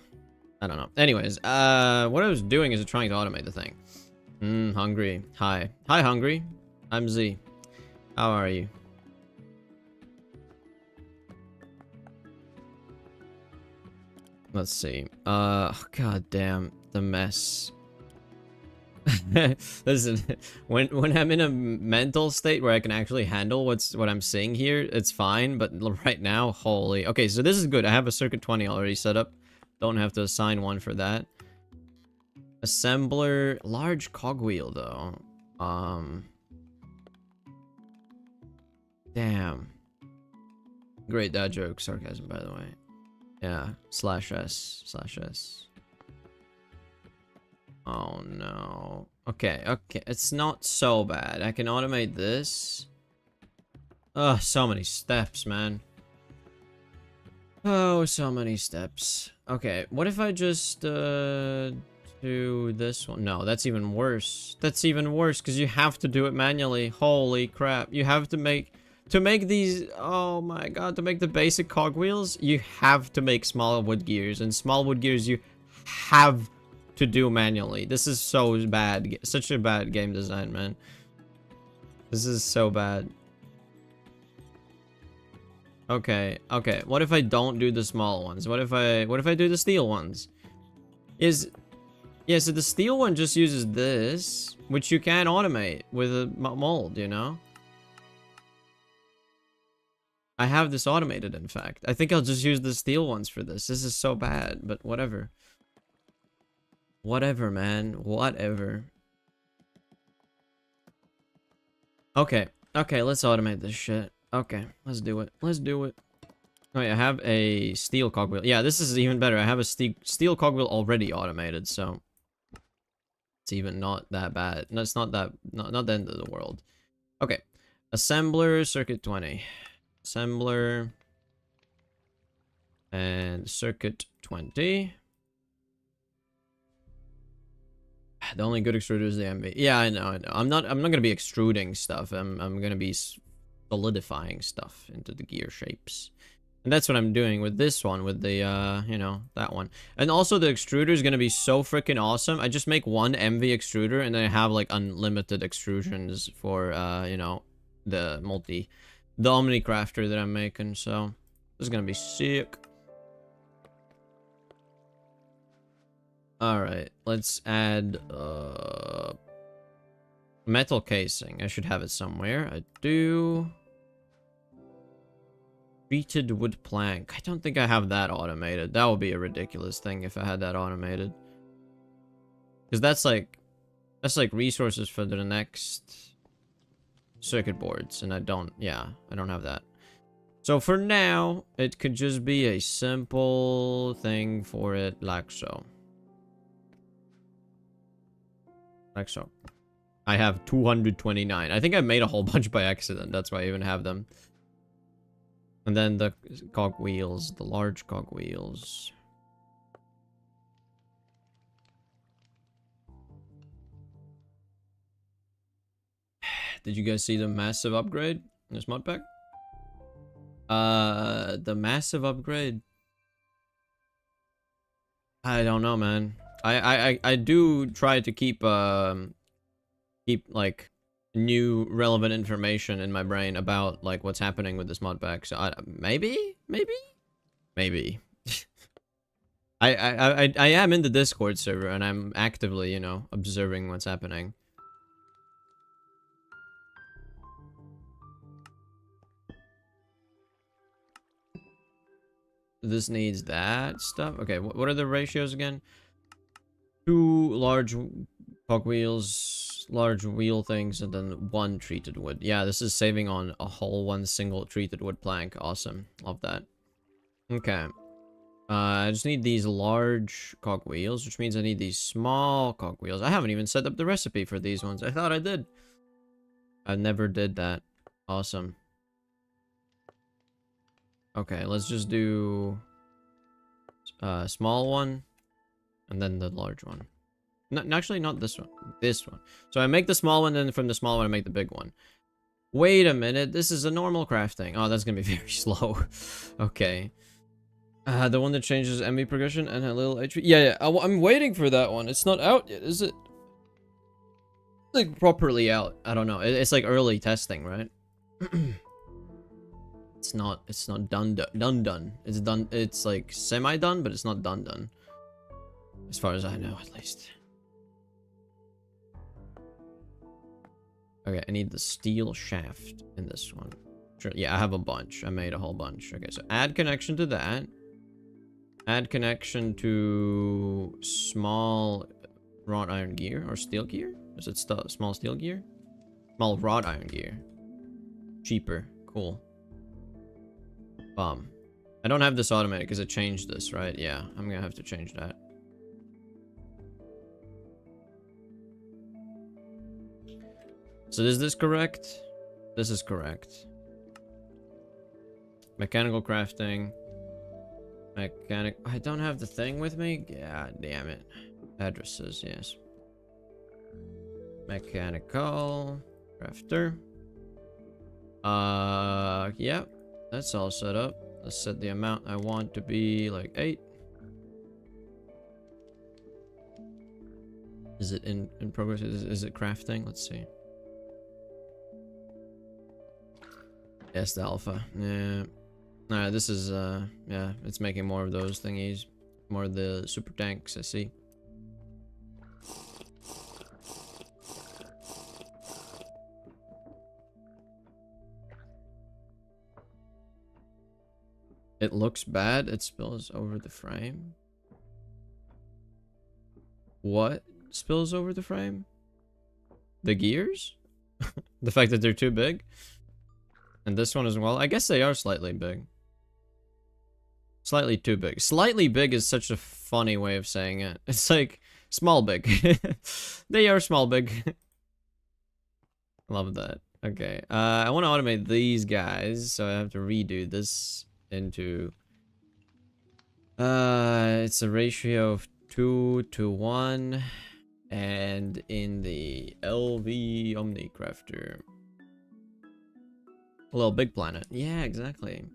I don't know. Anyways, what I was doing is trying to automate the thing. Hungry. Hi. Hi, Hungry. I'm Z. How are you? Let's see. God damn. The mess. Listen, when I'm in a mental state where I can actually handle what I'm seeing here, it's fine. But right now, holy. Okay, so this is good. I have a circuit 20 already set up. Don't have to assign one for that. Assembler, large cogwheel though. Damn. Great dad joke, sarcasm by the way. Yeah, /s. Oh no. Okay, it's not so bad. I can automate this. Oh, so many steps, man. Oh, so many steps. Okay, what if I just do this one? No, that's even worse. That's even worse because you have to do it manually. Holy crap. You have to make these, oh my god, to make the basic cogwheels, you have to make small wood gears, and small wood gears you have to do manually. This is so bad. Such a bad game design, man. This is so bad. Okay. What if I don't do the small ones? What if I do the steel ones? Yeah, so the steel one just uses this, which you can automate with a mold, you know? I have this automated, in fact. I think I'll just use the steel ones for this. This is so bad, but whatever. Whatever, man. Whatever. Okay, let's automate this shit. Okay, let's do it. Oh, yeah, I have a steel cogwheel. Yeah, this is even better. I have a steel cogwheel already automated, so it's even not that bad. No, it's not the end of the world. Okay, assembler, circuit 20. Assembler and circuit 20. The only good extruder is the MB. Yeah, I know. I'm not gonna be extruding stuff. I'm gonna be solidifying stuff into the gear shapes. And that's what I'm doing with this one, with the, you know, that one. And also the extruder is going to be so freaking awesome. I just make one MV extruder and then I have like unlimited extrusions for, you know, the Omni crafter that I'm making. So this is going to be sick. Alright, let's add, metal casing. I should have it somewhere. I do. Treated wood plank. I don't think I have that automated. That would be a ridiculous thing if I had that automated. Because that's like resources for the next circuit boards. And I don't have that. So for now, it could just be a simple thing for it like so. Like so. I have 229. I think I made a whole bunch by accident. That's why I even have them. And then the cog wheels, the large cog wheels. Did you guys see the massive upgrade in this mod pack? The massive upgrade. I don't know, man. I do try to keep like new relevant information in my brain about like what's happening with this mod pack. So maybe I am in the Discord server and I'm actively, you know, observing what's happening. This needs that stuff. Okay, what are the ratios again? 2 large cogwheels, large wheel things, and then 1 treated wood. Yeah, this is saving on a whole 1 single treated wood plank. Awesome. Love that. Okay. I just need these large cogwheels, which means I need these small cogwheels. I haven't even set up the recipe for these ones. I thought I did. I never did that. Awesome. Okay, let's just do small one and then the large one. No, actually, not this one. This one. So I make the small one, and then from the small one, I make the big one. Wait a minute. This is a normal crafting. Oh, that's going to be very slow. Okay. The one that changes MV progression and a little HP. Yeah. I'm waiting for that one. It's not out yet, is it? Like, properly out. I don't know. It's like early testing, right? It's not done. It's done. It's like semi-done, but it's not done. As far as I know, at least. Okay, I need the steel shaft in this one. Sure, yeah, I have a bunch. I made a whole bunch. Okay, so add connection to that. Add connection to small wrought iron gear or steel gear. Is it small steel gear? Small wrought iron gear. Cheaper. Cool. I don't have this automated because it changed this, right? Yeah, I'm gonna have to change that. So is this correct? This is correct. Mechanical crafting. I don't have the thing with me? God damn it. Addresses, yes. Mechanical crafter. Yeah. That's all set up. Let's set the amount I want to be like 8. Is it in progress? Is it crafting? Let's see. Yes, the alpha. Yeah. Alright, this is, yeah, it's making more of those thingies. More of the super tanks, I see. It looks bad. It spills over the frame. What spills over the frame? The gears? The fact that they're too big? And this one as well. I guess they are slightly big. Slightly too big. Slightly big is such a funny way of saying it. It's like small big. They are small big. Love that. Okay. I want to automate these guys, so I have to redo this into it's a ratio of 2 to 1, and in the LV Omni Crafter. A little big planet. Yeah, exactly.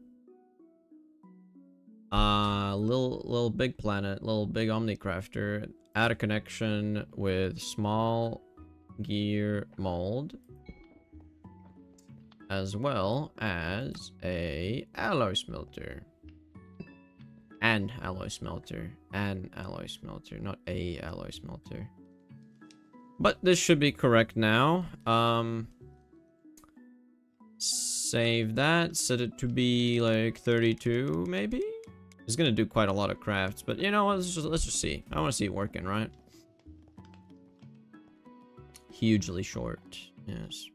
Little big planet, little big omnicrafter. Add a connection with small gear mold, as well as a alloy smelter. An alloy smelter. An alloy smelter, not a alloy smelter. But this should be correct now. Save that. Set it to be like 32, maybe? It's gonna do quite a lot of crafts, but you know what? Let's just see. I want to see it working, right? Hugely short. Yes.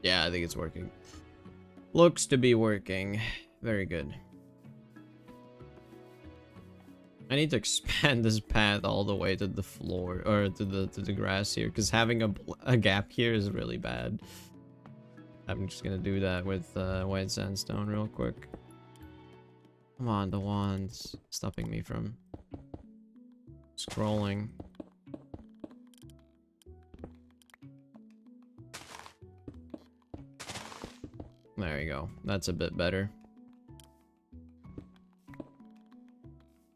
Yeah, I think it's working. Looks to be working. Very good. I need to expand this path all the way to the floor, or to the grass here, because having a gap here is really bad. I'm just gonna do that with white sandstone real quick. Come on, the wand's stopping me from scrolling. There you go. That's a bit better.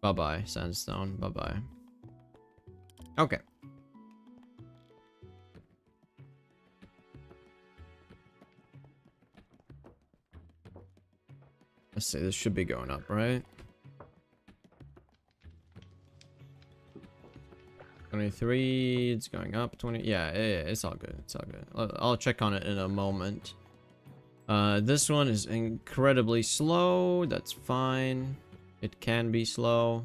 Bye-bye, sandstone. Bye-bye. Okay. Let's see, this should be going up, right? 23, it's going up. 20, yeah, it's all good. It's all good. I'll check on it in a moment. This one is incredibly slow. That's fine. It can be slow.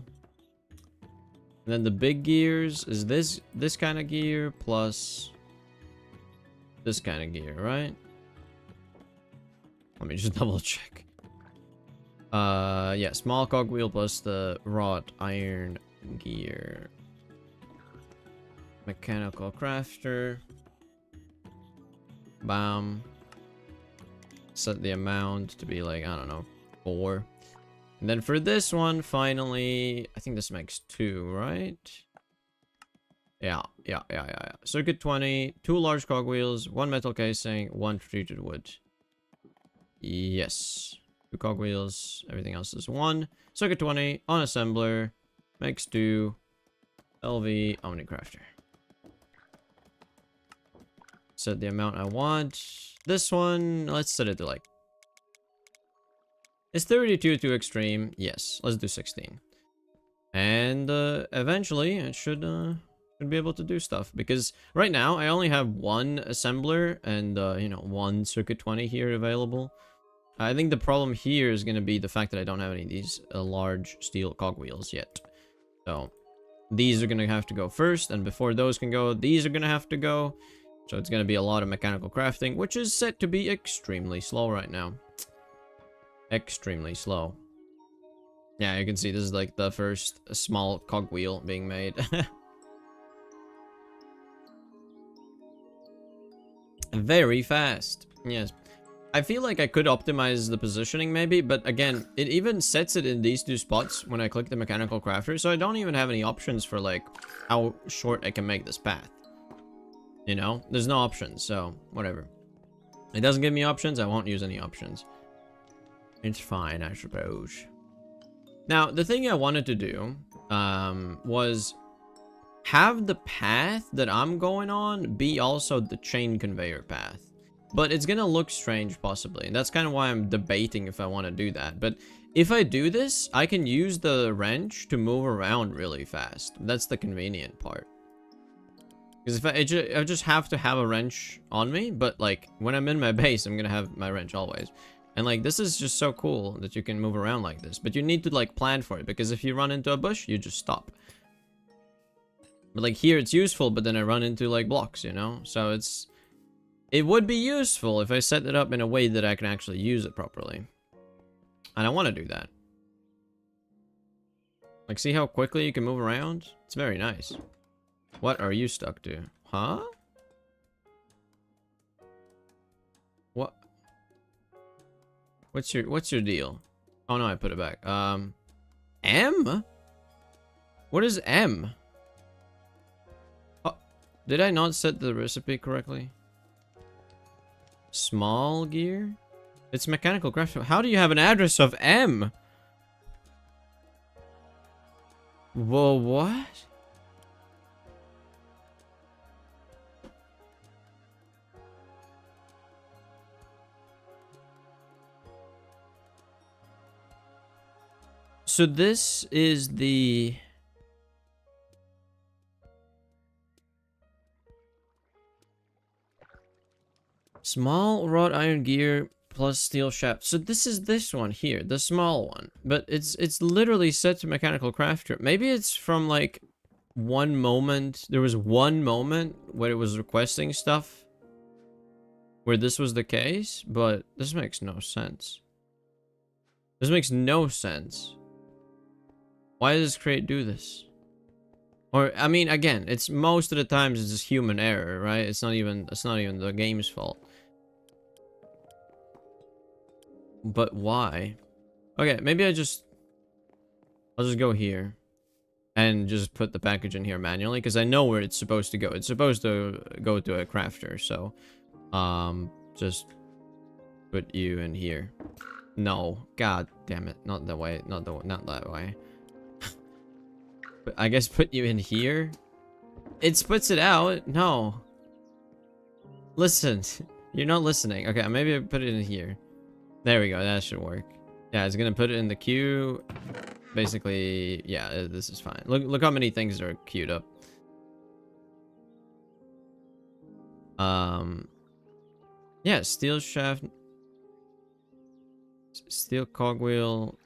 And then the big gears is this kind of gear plus this kind of gear, right? Let me just double check. Yeah, small cogwheel plus the wrought iron gear. Mechanical crafter. Bam. Set the amount to be like, I don't know, 4. And then for this one, finally, I think this makes 2, right? Yeah. Circuit 20, 2 large cogwheels, 1 metal casing, 1 treated wood. Yes. 2 cogwheels, everything else is 1. Circuit 20, on assembler, makes 2, LV Omnicrafter. Set the amount I want. This one, let's set it to like... Is 32 too extreme? Yes, let's do 16. And eventually it should be able to do stuff, because right now I only have 1 assembler and you know, 1 circuit 20 here available. I think the problem here is going to be the fact that I don't have any of these large steel cogwheels yet. So these are going to have to go first, and before those can go, these are going to have to go. So it's going to be a lot of mechanical crafting, which is set to be extremely slow right now. Extremely slow. Yeah, you can see this is like the first small cogwheel being made. Very fast. Yes. I feel like I could optimize the positioning maybe, but again, it even sets it in these 2 spots when I click the mechanical crafter, so I don't even have any options for like how short I can make this path. You know, there's no options, so whatever. It doesn't give me options, I won't use any options. It's fine, I suppose. Now, the thing I wanted to do was have the path that I'm going on be also the chain conveyor path. But it's gonna look strange, possibly. And that's kind of why I'm debating if I want to do that. But if I do this, I can use the wrench to move around really fast. That's the convenient part. Because if I just have to have a wrench on me, but like when I'm in my base, I'm gonna have my wrench always. And like this is just so cool that you can move around like this. But you need to like plan for it, because if you run into a bush, you just stop. But like here it's useful, but then I run into like blocks, you know? So it would be useful if I set it up in a way that I can actually use it properly. And I want to do that. Like, see how quickly you can move around? It's very nice. What are you stuck to? Huh? What? What's your deal? Oh no, I put it back. M? What is M? Did I not set the recipe correctly? Small gear? It's mechanical craft. How do you have an address of M? Whoa, what? So this is the... Small wrought iron gear plus steel shaft. So this is this one here, the small one. But it's literally set to mechanical crafter. Maybe it's from like one moment. There was one moment where it was requesting stuff where this was the case, but this makes no sense. This makes no sense. Why does create do this? Or I mean, again, it's most of the times it's just human error, right? It's not even the game's fault. But why? Okay, maybe I'll just go here and just put the package in here manually because I know where it's supposed to go. It's supposed to go to a crafter, so just put you in here. No, god damn it, not that way, not that way. But I guess put you in here. It splits it out. No. Listen, you're not listening. Okay, maybe I put it in here. There we go, that should work. Yeah, it's gonna put it in the queue. Basically, yeah, this is fine. Look how many things are queued up. Yeah, steel shaft, steel cogwheel.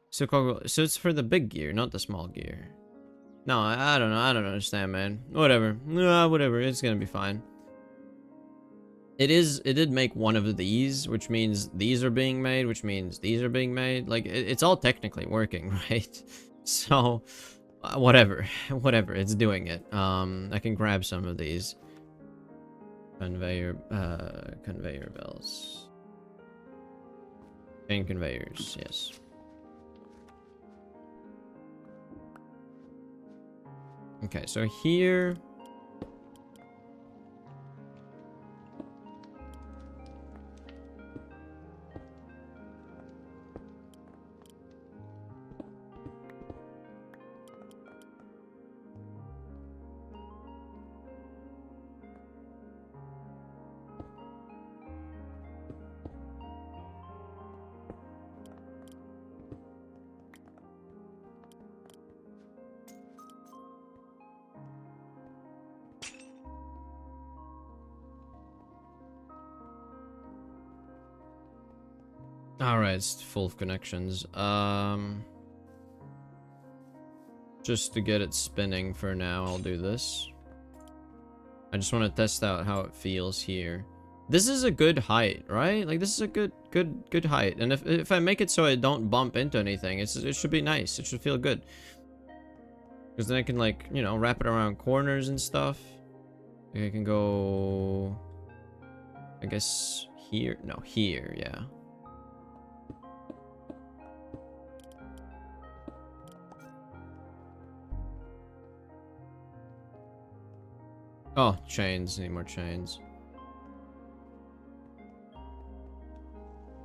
Steel cogwheel. So it's for the big gear, not the small gear. No, I don't know. I don't understand, man. Whatever. Whatever. It's gonna be fine. It did make one of these, which means these are being made, which means these are being made. Like, it's all technically working, right? So, whatever. Whatever. It's doing it. I can grab some of these. Conveyor belts. Chain conveyors, yes. Okay, so here... Alright, it's full of connections. Just to get it spinning for now, I'll do this. I just want to test out how it feels here. This is a good height, right? Like, this is a good height. And if I make it so I don't bump into anything, it should be nice. It should feel good. Because then I can, like, you know, wrap it around corners and stuff. I can go... I guess here? No, here, yeah. Oh, chains. Need more chains.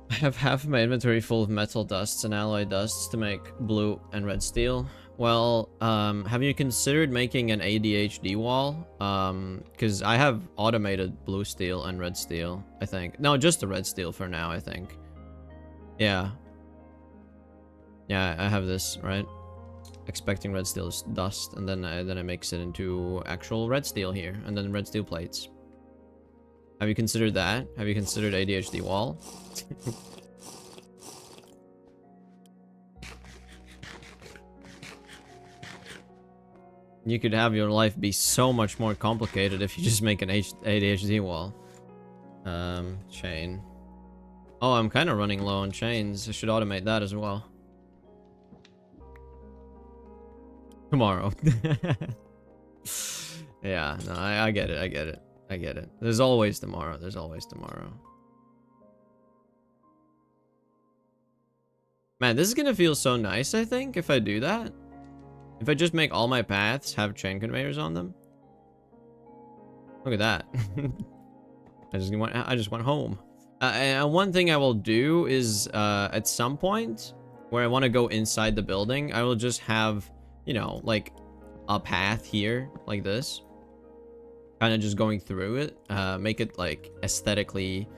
I have half of my inventory full of metal dusts and alloy dusts to make blue and red steel. Well, have you considered making an ADHD wall? Because I have automated blue steel and red steel, I think. No, just the red steel for now, I think. Yeah. Yeah, I have this, right? Expecting red steel dust, and then it makes it into actual red steel here, and then red steel plates. Have you considered that? Have you considered ADHD wall? You could have your life be so much more complicated if you just make an ADHD wall. Chain. Oh, I'm kind of running low on chains. I should automate that as well. Tomorrow. Yeah, no, I get it, I get it. I get it. There's always tomorrow. There's always tomorrow. Man, this is gonna feel so nice, I think, if I do that. If I just make all my paths have chain conveyors on them. Look at that. I just went home. And one thing I will do is, at some point, where I want to go inside the building, I will just have, you know, like, a path here, like this. Kind of just going through it. Make it, like, aesthetically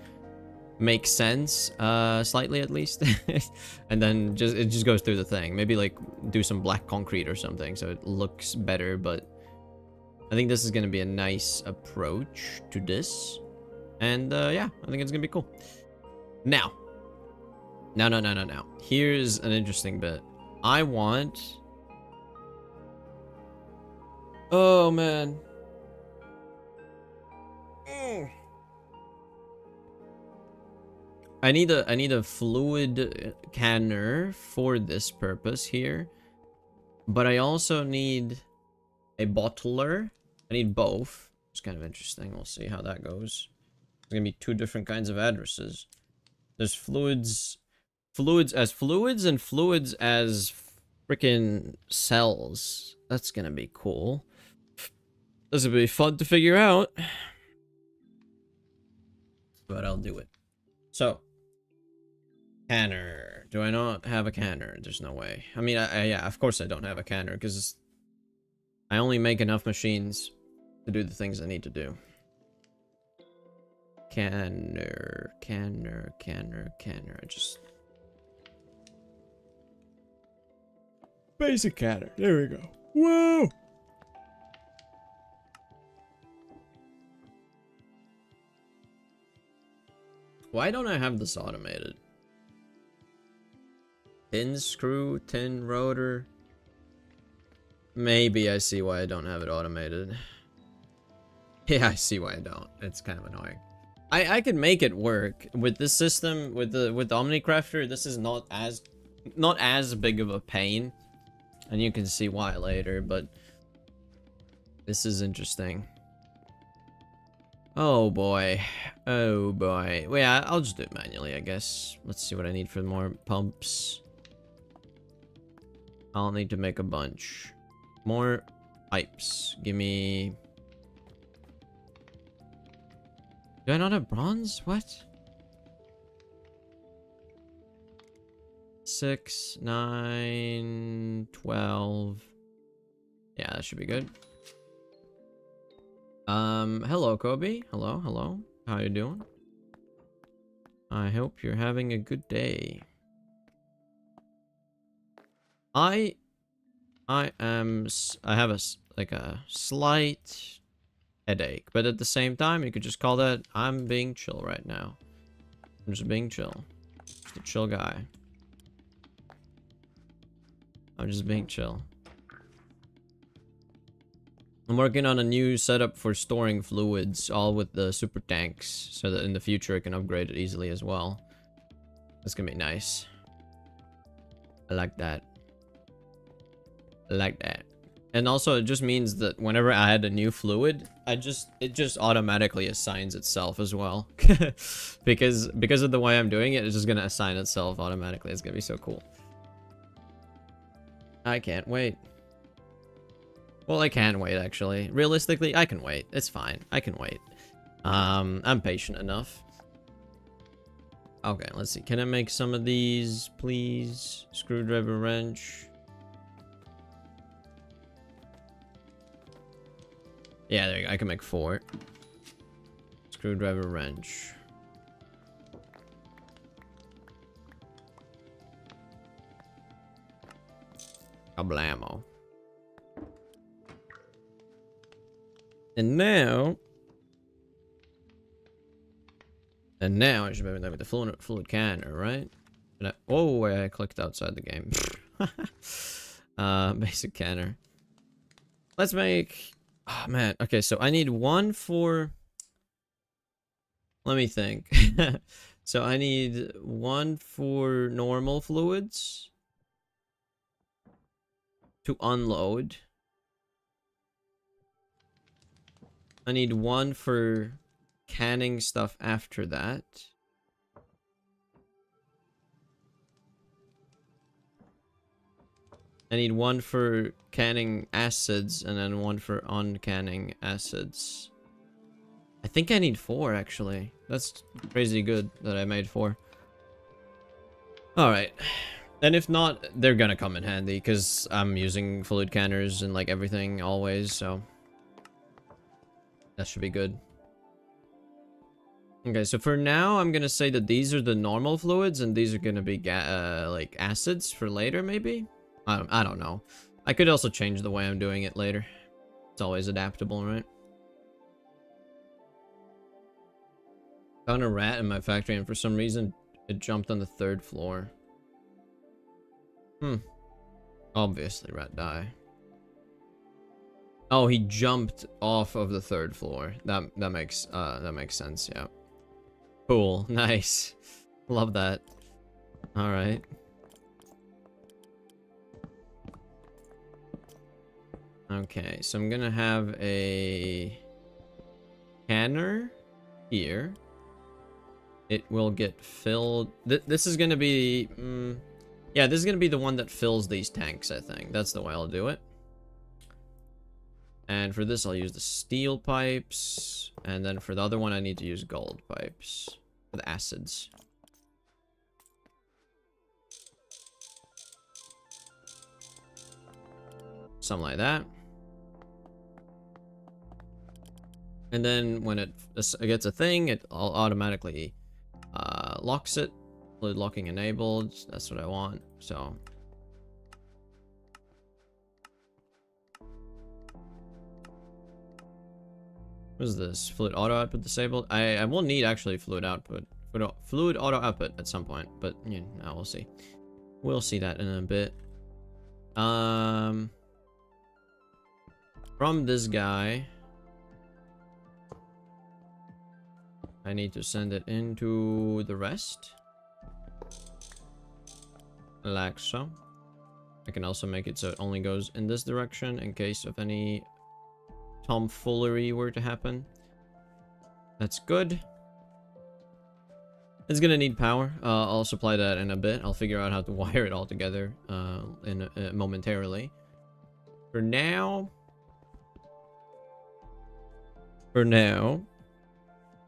make sense, slightly at least. And then it just goes through the thing. Maybe, like, do some black concrete or something so it looks better, but I think this is going to be a nice approach to this. And, yeah, I think it's going to be cool. Now. Here's an interesting bit. I want... Oh, man. I need a fluid canner for this purpose here. But I also need a bottler. I need both. It's kind of interesting. We'll see how that goes. There's gonna be two different kinds of addresses. There's fluids as fluids and fluids as freaking cells. That's gonna be cool. This will be fun to figure out. But I'll do it. So, canner. Do I not have a canner? There's no way. I mean, yeah, of course I don't have a canner because I only make enough machines to do the things I need to do. Canner. I just... Basic canner. There we go. Whoa! Why don't I have this automated? Tin screw, tin rotor. Maybe I see why I don't have it automated. Yeah, I see why I don't. It's kind of annoying. I could make it work with this system with the OmniCrafter. This is not as big of a pain, and you can see why later. But this is interesting. Oh boy, oh boy. Well, yeah, I'll just do it manually, I guess. Let's see what I need for more pumps. I'll need to make a bunch more pipes. Give me. Do I not have bronze? What? 6, 9, 12. Yeah, that should be good. Hello, Kobe. Hello. How you doing? I hope you're having a good day. I have a slight headache, but at the same time, you could just call that I'm being chill right now. I'm just being chill. Just a chill guy. I'm just being chill. I'm working on a new setup for storing fluids, all with the super tanks, so that in the future I can upgrade it easily as well. That's gonna be nice. I like that. I like that. And also, it just means that whenever I add a new fluid, it just automatically assigns itself as well. because of the way I'm doing it, it's just gonna assign itself automatically. It's gonna be so cool. I can't wait. Well, I can wait, actually. Realistically, I can wait. It's fine. I can wait. I'm patient enough. Okay, let's see. Can I make some of these, please? Screwdriver wrench. Yeah, there you go. I can make 4. Screwdriver wrench. Kablamo. And now I should be able to have the fluid canner, right? Oh, I clicked outside the game. Basic canner. Let's make... Oh, man. Okay, so I need one for... Let me think. So I need one for normal fluids to unload. I need one for canning stuff after that. I need one for canning acids and then one for uncanning acids. I think I need 4 actually. That's crazy good that I made 4. Alright. And if not, they're gonna come in handy because I'm using fluid canners and like everything always, so that should be good. Okay, so for now, I'm gonna say that these are the normal fluids and these are gonna be like acids for later, maybe? I don't know. I could also change the way I'm doing it later. It's always adaptable, right? Found a rat in my factory and for some reason it jumped on the 3rd floor. Obviously rat die. Oh, he jumped off of the 3rd floor. That makes sense, yeah. Cool, nice. Love that. Alright. Okay, so I'm gonna have a canner here. It will get filled. This is gonna be... yeah, this is gonna be the one that fills these tanks, I think. That's the way I'll do it. And for this, I'll use the steel pipes. And then for the other one, I need to use gold pipes. For the acids. Something like that. And then when it gets a thing, it automatically locks it. Fluid locking enabled. That's what I want. So... what is this? Fluid auto output disabled? I will need actually fluid output. Fluid auto output at some point, but you know, we'll see. We'll see that in a bit. From this guy, I need to send it into the rest. Like so. I can also make it so it only goes in this direction in case of any tomfoolery were to happen. That's good. It's gonna need power. I'll supply that in a bit. I'll figure out how to wire it all together momentarily. For now,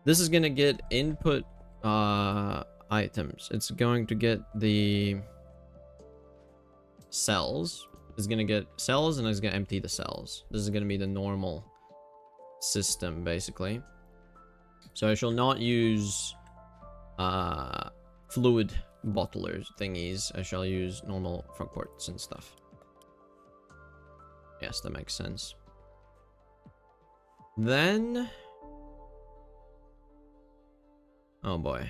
this is gonna get input items. It's going to get the cells. It's gonna get cells and it's gonna empty the cells. This is gonna be the normal system, basically. So I shall not use fluid bottlers thingies. I shall use normal frog ports and stuff. Yes, that makes sense. Then... oh boy.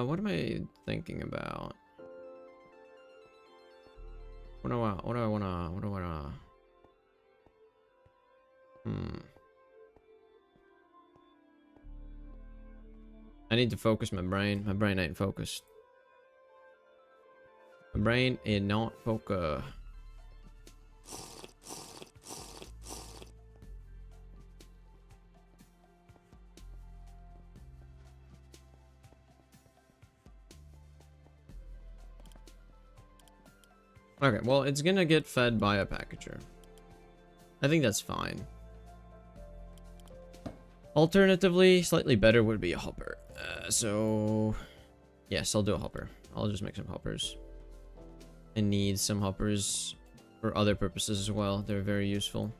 What am I thinking about? What do I wanna... I need to focus my brain. My brain ain't focused. My brain is not focused. Okay, well, it's gonna get fed by a packager. I think that's fine. Alternatively, slightly better would be a hopper. So, yes, I'll do a hopper. I'll just make some hoppers. I need some hoppers for other purposes as well. They're very useful.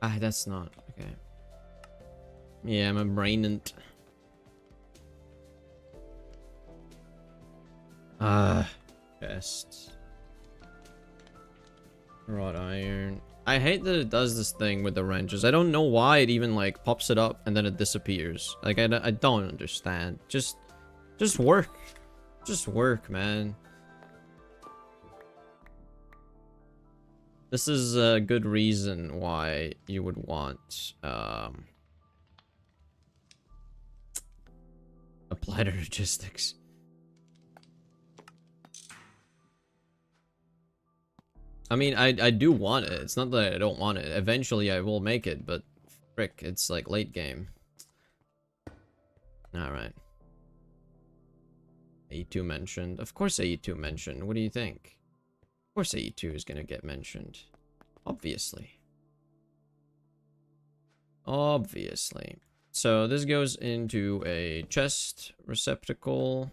Ah, that's not... okay. Yeah, my brain ain't... chest. Wrought iron. I hate that it does this thing with the wrenches. I don't know why it even like pops it up and then it disappears. Like I don't understand. Just work. Just work, man. This is a good reason why you would want apply to logistics. I mean, I do want it. It's not that I don't want it. Eventually I will make it, but frick, it's like late game. Alright. AE2 mentioned. Of course AE2 mentioned. What do you think? Of course AE2 is gonna get mentioned. Obviously. Obviously. So this goes into a chest receptacle.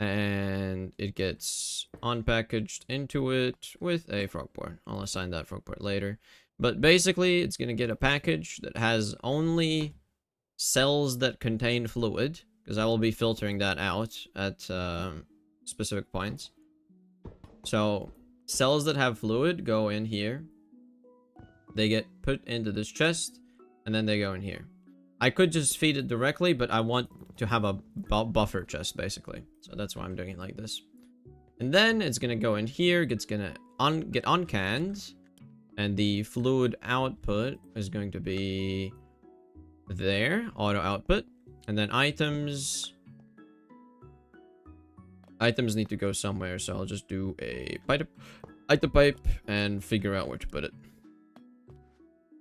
And it gets unpackaged into it with a frog port. I'll assign that frog port later. But basically, it's gonna get a package that has only cells that contain fluid, because I will be filtering that out at specific points. So cells that have fluid go in here. They get put into this chest, and then they go in here. I could just feed it directly, but I want to have a buffer chest, basically. So that's why I'm doing it like this. And then it's gonna go in here, it's gonna get uncanned, and the fluid output is going to be there, auto output. And then items need to go somewhere, so I'll just do a item pipe and figure out where to put it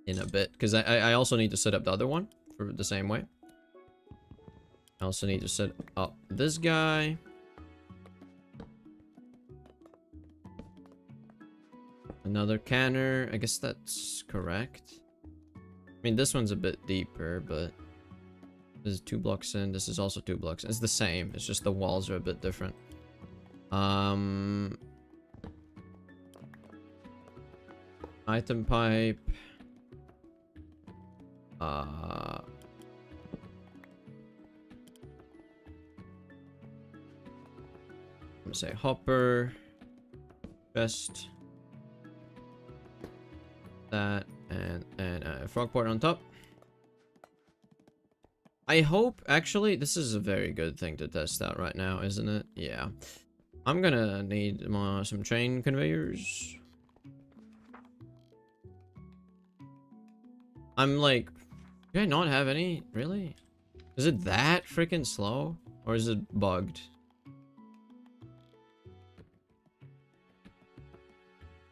in a bit, because I also need to set up the other one for the same way. I also need to set up this guy. Another canner. I guess that's correct. I mean, this one's a bit deeper, but this is 2 blocks in. This is also 2 blocks in. It's the same. It's just the walls are a bit different. Item pipe. I'm gonna say hopper, chest, that, and a frog port on top. I hope, actually, this is a very good thing to test out right now, isn't it? Yeah. I'm gonna need some chain conveyors. I'm like, do I not have any? Really? Is it that freaking slow? Or is it bugged?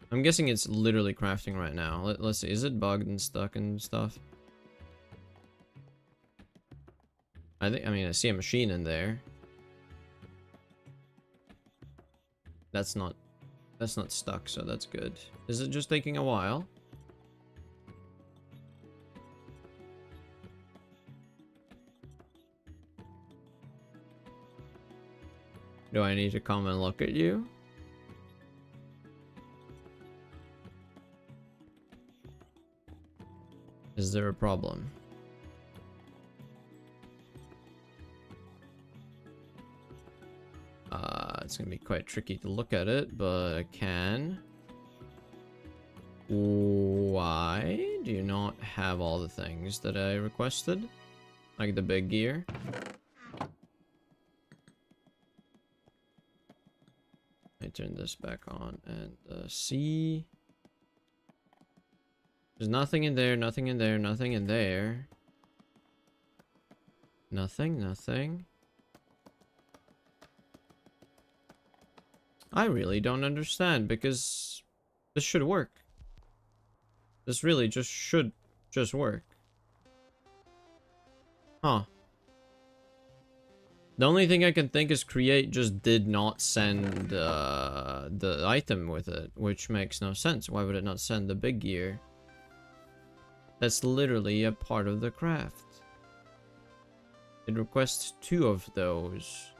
I'm guessing it's literally crafting right now. Let's see. Is it bugged and stuck and stuff? I mean, I see a machine in there. That's not stuck, so that's good. Is it just taking a while? Do I need to come and look at you? Is there a problem? It's gonna be quite tricky to look at it, but I can. Why do you not have all the things that I requested? Like the big gear? I turn this back on and see. There's nothing in there, nothing in there, nothing in there. Nothing. I really don't understand, because this should work. This really should work. Huh. The only thing I can think is create just did not send the item with it, which makes no sense. Why would it not send the big gear? That's literally a part of the craft. It requests 2 of those.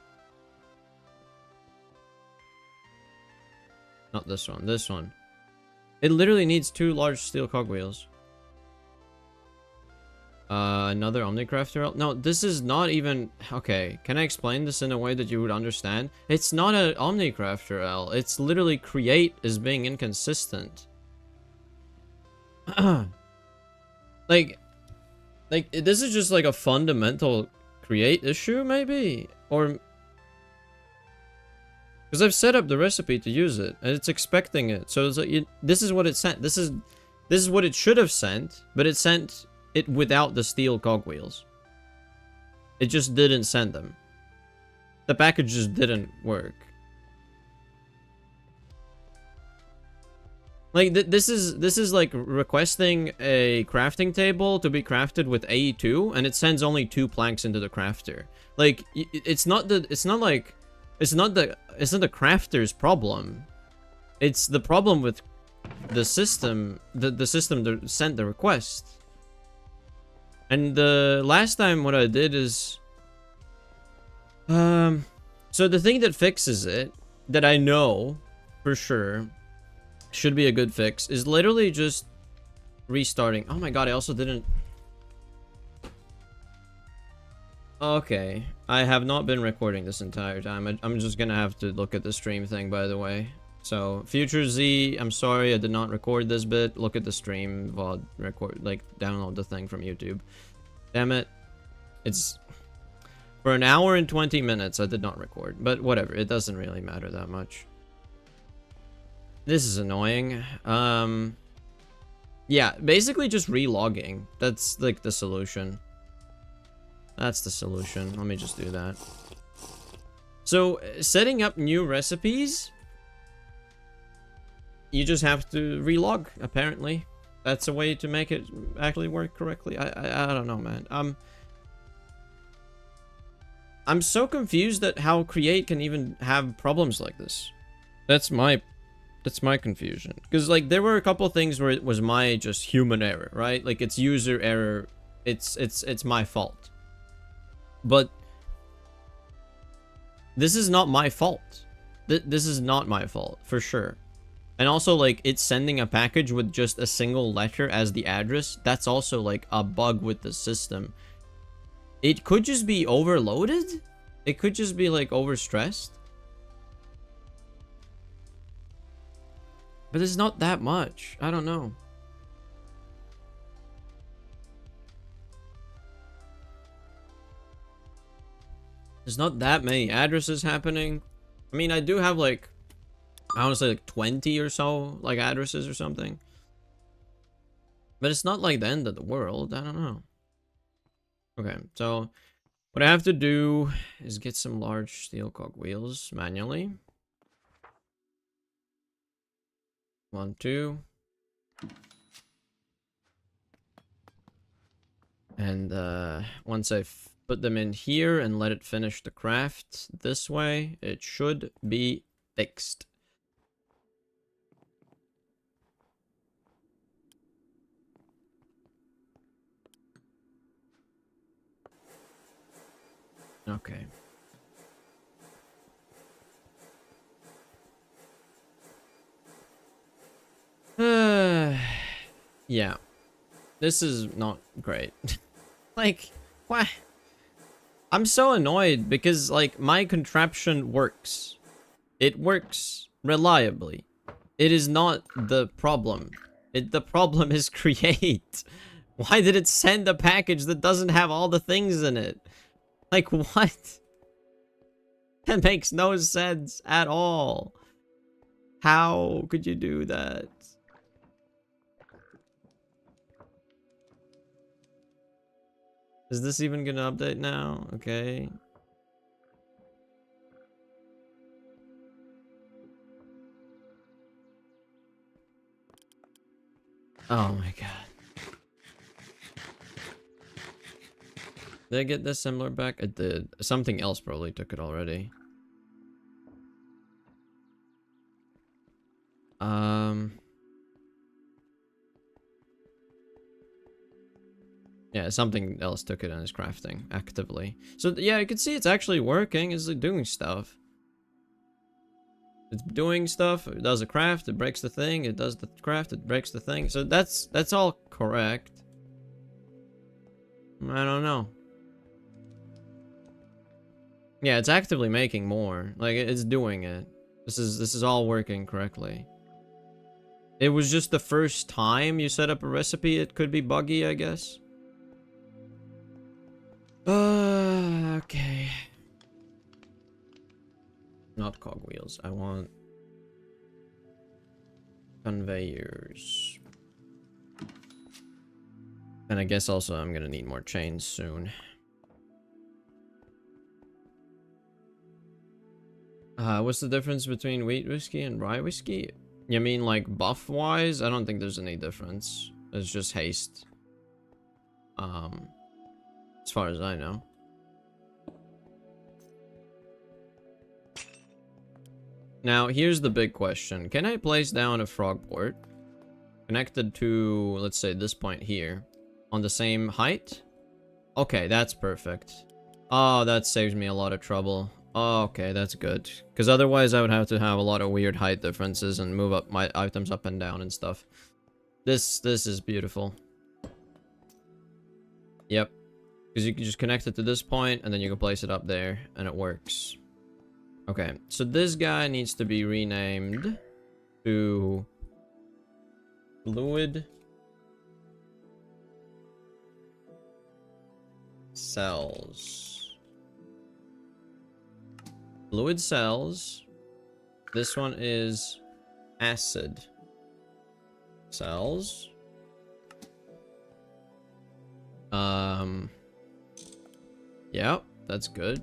Not this one, this one. It literally needs 2 large steel cogwheels. Another Omnicrafter. No, this is not even... Okay, can I explain this in a way that you would understand? It's not an Omnicrafter L. It's literally create is being inconsistent. Like, this is just like a fundamental create issue, maybe? Or... Because I've set up the recipe to use it, and it's expecting it. So it's like this is what it sent. This is what it should have sent, but it sent it without the steel cogwheels. It just didn't send them. The package just didn't work. Like, this is like requesting a crafting table to be crafted with AE2, and it sends only 2 planks into the crafter. Like, it's not the crafter's problem. It's the problem with the system, the system that sent the request. And the last time what I did is, so the thing that fixes it, that I know for sure should be a good fix, is literally just restarting. Oh my god, I also didn't... Okay, I have not been recording this entire time. I'm just gonna have to look at the stream thing, by the way. So, Future Z, I'm sorry I did not record this bit. Look at the stream VOD record, like, download the thing from YouTube. Damn it. It's... For an hour and 20 minutes, I did not record. But whatever, it doesn't really matter that much. This is annoying. Yeah, basically just relogging. That's, like, the solution. That's the solution. Let me just do that. So, setting up new recipes... You just have to relog, apparently. That's a way to make it actually work correctly. I don't know, man. I'm so confused at how Create can even have problems like this. That's my confusion. Because, like, there were a couple things where it was my just human error, right? Like, it's user error. It's my fault. But this is not my fault. This is not my fault, for sure. And also, like, it's sending a package with just a single letter as the address. That's also, like, a bug with the system. It could just be overloaded? It could just be, like, overstressed? But it's not that much. I don't know. There's not that many addresses happening. I mean, I do have, like... I want to say like 20 or so, like, addresses or something. But it's not like the end of the world. I don't know. Okay, so what I have to do is get some large steel cogwheels manually. 1, 2. And once I've put them in here and let it finish the craft this way, it should be fixed. Okay. Yeah. This is not great. Like, what? I'm so annoyed because, like, my contraption works. It works reliably. It is not the problem. The problem is Create. Why did it send a package that doesn't have all the things in it? Like, what? That makes no sense at all. How could you do that? Is this even gonna update now? Okay. Oh my god. Did I get this similar back? I did. Something else probably took it already. Yeah, something else took it and is crafting actively. So yeah, you can see it's actually working. It's like doing stuff. It's doing stuff. It does a craft. It breaks the thing. It does the craft. It breaks the thing. So that's all correct. I don't know. Yeah, it's actively making more. Like, it's doing it. This is all working correctly. It was just the first time you set up a recipe, it could be buggy, I guess. Okay. Not cogwheels. I want conveyors. And I guess also I'm gonna need more chains soon. What's the difference between wheat whiskey and rye whiskey? You mean like buff-wise? I don't think there's any difference. It's just haste. As far as I know. Now, here's the big question. Can I place down a frog port connected to, let's say, this point here on the same height? Okay, that's perfect. Oh, that saves me a lot of trouble. Oh, okay, that's good. Because otherwise I would have to have a lot of weird height differences and move up my items up and down and stuff. This is beautiful. Yep. Because you can just connect it to this point and then you can place it up there and it works. Okay, so this guy needs to be renamed to Fluid Cells. Fluid Cells. This one is Acid Cells. Yeah, that's good.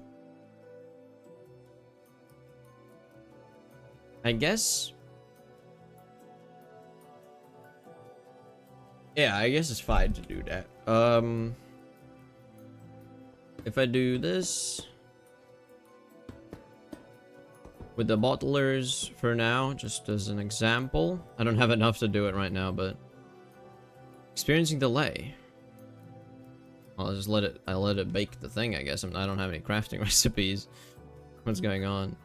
I guess. Yeah, I guess it's fine to do that. If I do this with the bottlers for now, just as an example. I don't have enough to do it right now, but experiencing delay. I'll just let it bake the thing, I guess. I don't have any crafting recipes. What's going on?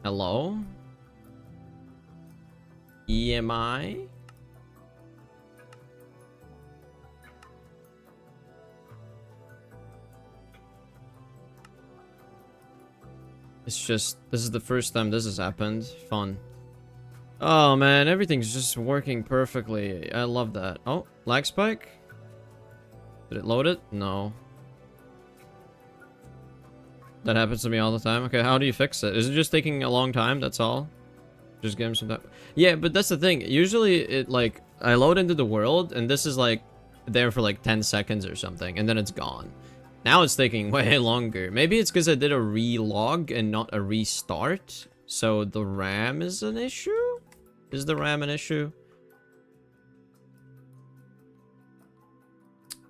Hello? EMI? It's just, this is the first time this has happened. Fun. Oh man, everything's just working perfectly. I love that. Oh, lag spike? Did it load it? No. That happens to me all the time. Okay, how do you fix it? Is it just taking a long time? That's all? Just give him some time. Yeah, but that's the thing. Usually it like, I load into the world and this is like there for like 10 seconds or something and then it's gone. Now it's taking way longer. Maybe it's because I did a relog and not a restart. So the RAM is an issue? Is the RAM an issue?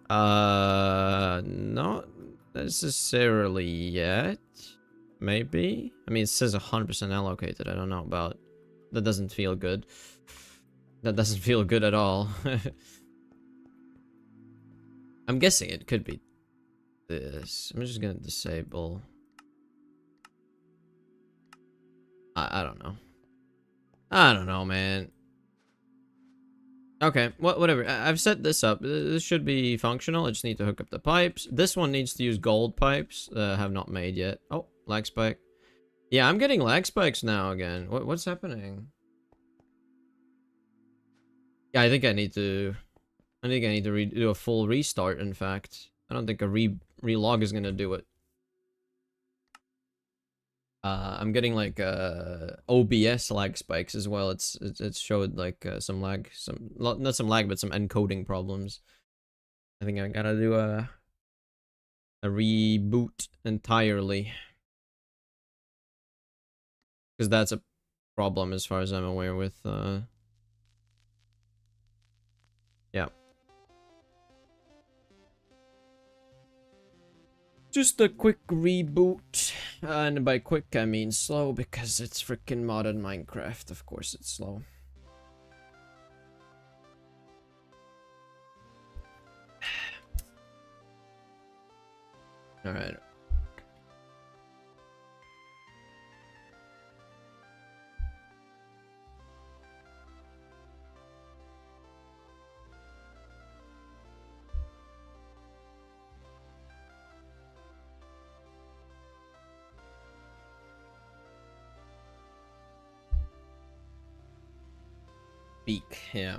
Not necessarily yet. Maybe. I mean, it says 100% allocated. I don't know about. That doesn't feel good. That doesn't feel good at all. I'm guessing it could be this. I'm just gonna disable. I don't know. I don't know, man. Okay, whatever. I've set this up. This should be functional. I just need to hook up the pipes. This one needs to use gold pipes. Have not made yet. Oh, lag spike. Yeah, I'm getting lag spikes now again. What's happening? Yeah, I think I need to do a full restart. In fact, I don't think a relog is gonna do it. I'm getting like OBS lag spikes as well. It's showed like some lag, not some lag, but some encoding problems. I think I gotta do a reboot entirely because that's a problem as far as I'm aware with yeah. Just a quick reboot, and by quick I mean slow because it's freaking modern Minecraft. Of course it's slow. All right. Peak, yeah.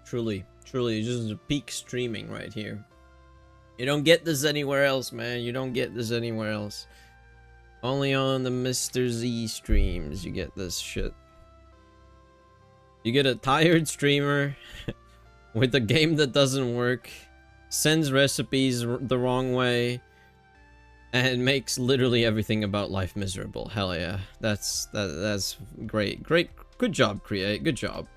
Truly, just a peak streaming right here. You don't get this anywhere else, man. You don't get this anywhere else. Only on the Mr. Z streams you get this shit. You get a tired streamer with a game that doesn't work, sends recipes the wrong way, and makes literally everything about life miserable. Hell yeah. That's great. Good job, Create. Good job.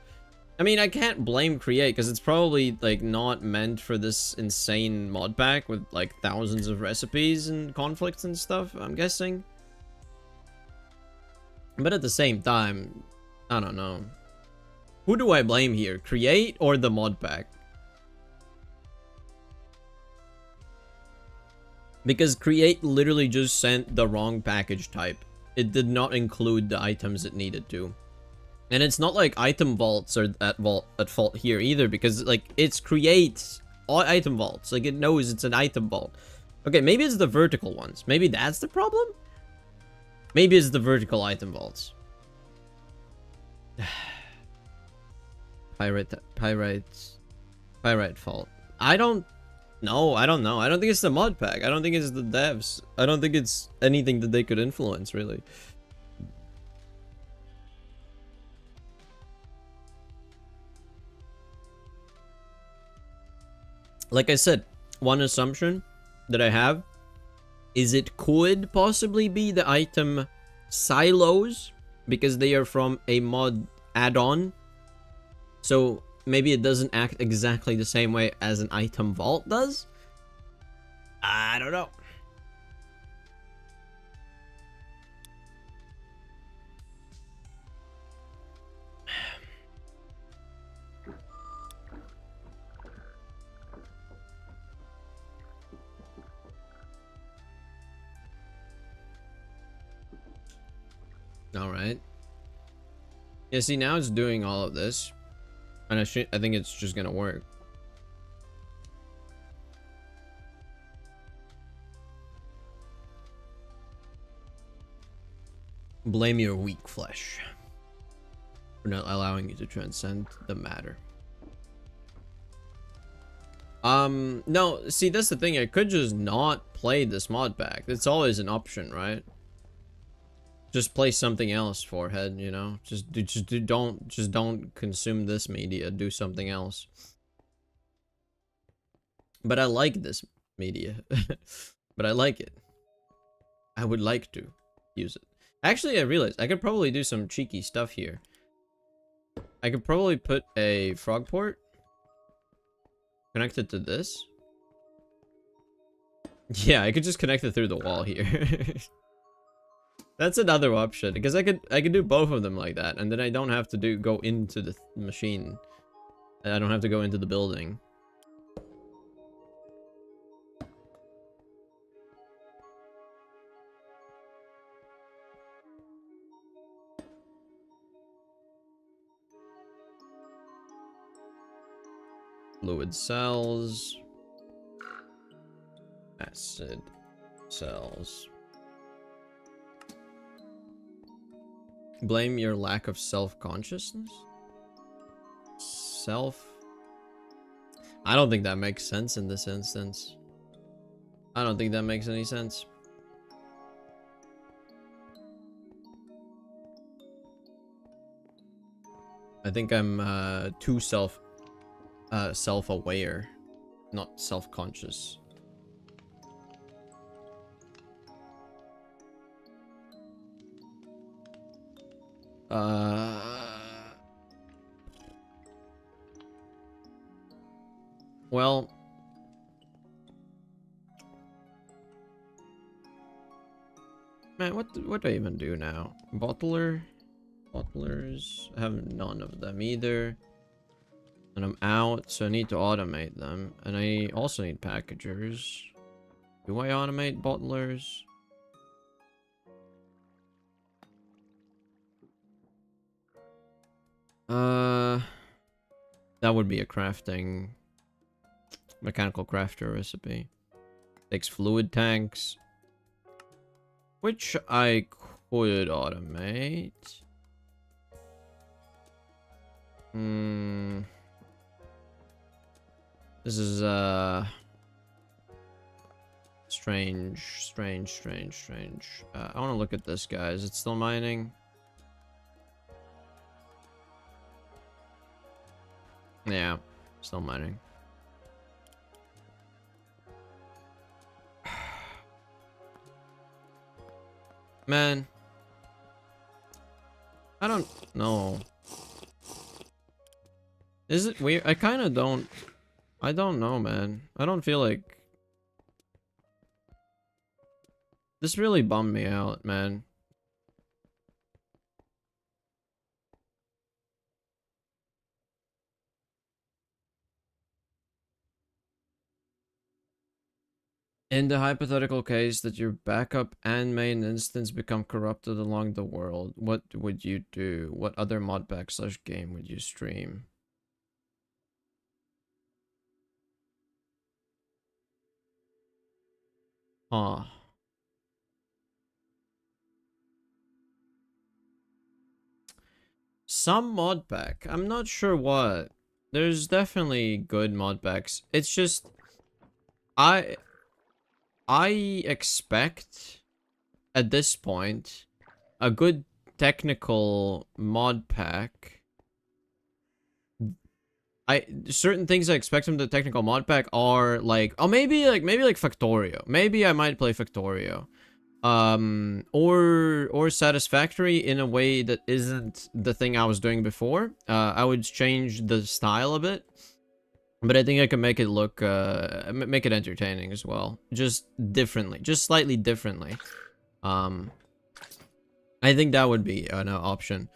I mean, I can't blame Create because it's probably like not meant for this insane mod pack with like thousands of recipes and conflicts and stuff, I'm guessing. But at the same time, I don't know. Who do I blame here? Create or the mod pack? Because Create literally just sent the wrong package type. It did not include the items it needed to. And it's not like item vaults are at fault here either, because like it's Create's all item vaults. Like it knows it's an item vault. Okay, maybe it's the vertical ones. Maybe that's the problem? Maybe it's the vertical item vaults. Pyrite fault. I don't know. I don't know. I don't think it's the mod pack. I don't think it's the devs. I don't think it's anything that they could influence, really. Like I said, one assumption that I have is it could possibly be the item silos because they are from a mod add-on. So maybe it doesn't act exactly the same way as an item vault does. I don't know. All right. Yeah, see, now it's doing all of this. And I think it's just gonna work. Blame your weak flesh for not allowing you to transcend the matter. No, see, that's the thing. I could just not play this mod pack. It's always an option, right? Just play something else, Forehead, you know? Just don't consume this media. Do something else. But I like this media. But I like it. I would like to use it. Actually, I realized I could probably do some cheeky stuff here. I could probably put a frog port connected to this. Yeah, I could just connect it through the wall here. That's another option, because I could do both of them like that, and then I don't have to go into the machine. I don't have to go into the building. Fluid cells. Acid cells. Blame your lack of self-consciousness? I don't think that makes sense in this instance. I don't think that makes any sense. I think I'm too self-aware, not self-conscious. Well, man, what do I even do now? Bottlers, I have none of them either. And I'm out, so I need to automate them. And I also need packagers. Do I automate bottlers? That would be a crafting, mechanical crafter recipe. Takes fluid tanks, which I could automate. This is strange. I want to look at this, guy. Is it still mining? Yeah, still mining. Man, I don't know. Is it weird? I kind of don't. I don't know, man. I don't feel like this really bummed me out, man. In the hypothetical case that your backup and main instance become corrupted along the world, what would you do? What other modpack / game would you stream? Huh. Some modpack. I'm not sure what. There's definitely good modpacks. It's just I expect at this point a good technical mod pack. Certain things I expect from the technical mod pack are like, oh, maybe like Factorio. Maybe I might play Factorio. Or Satisfactory in a way that isn't the thing I was doing before. I would change the style a bit. But I think I can make it look, make it entertaining as well. Just differently. Just slightly differently. I think that would be an option.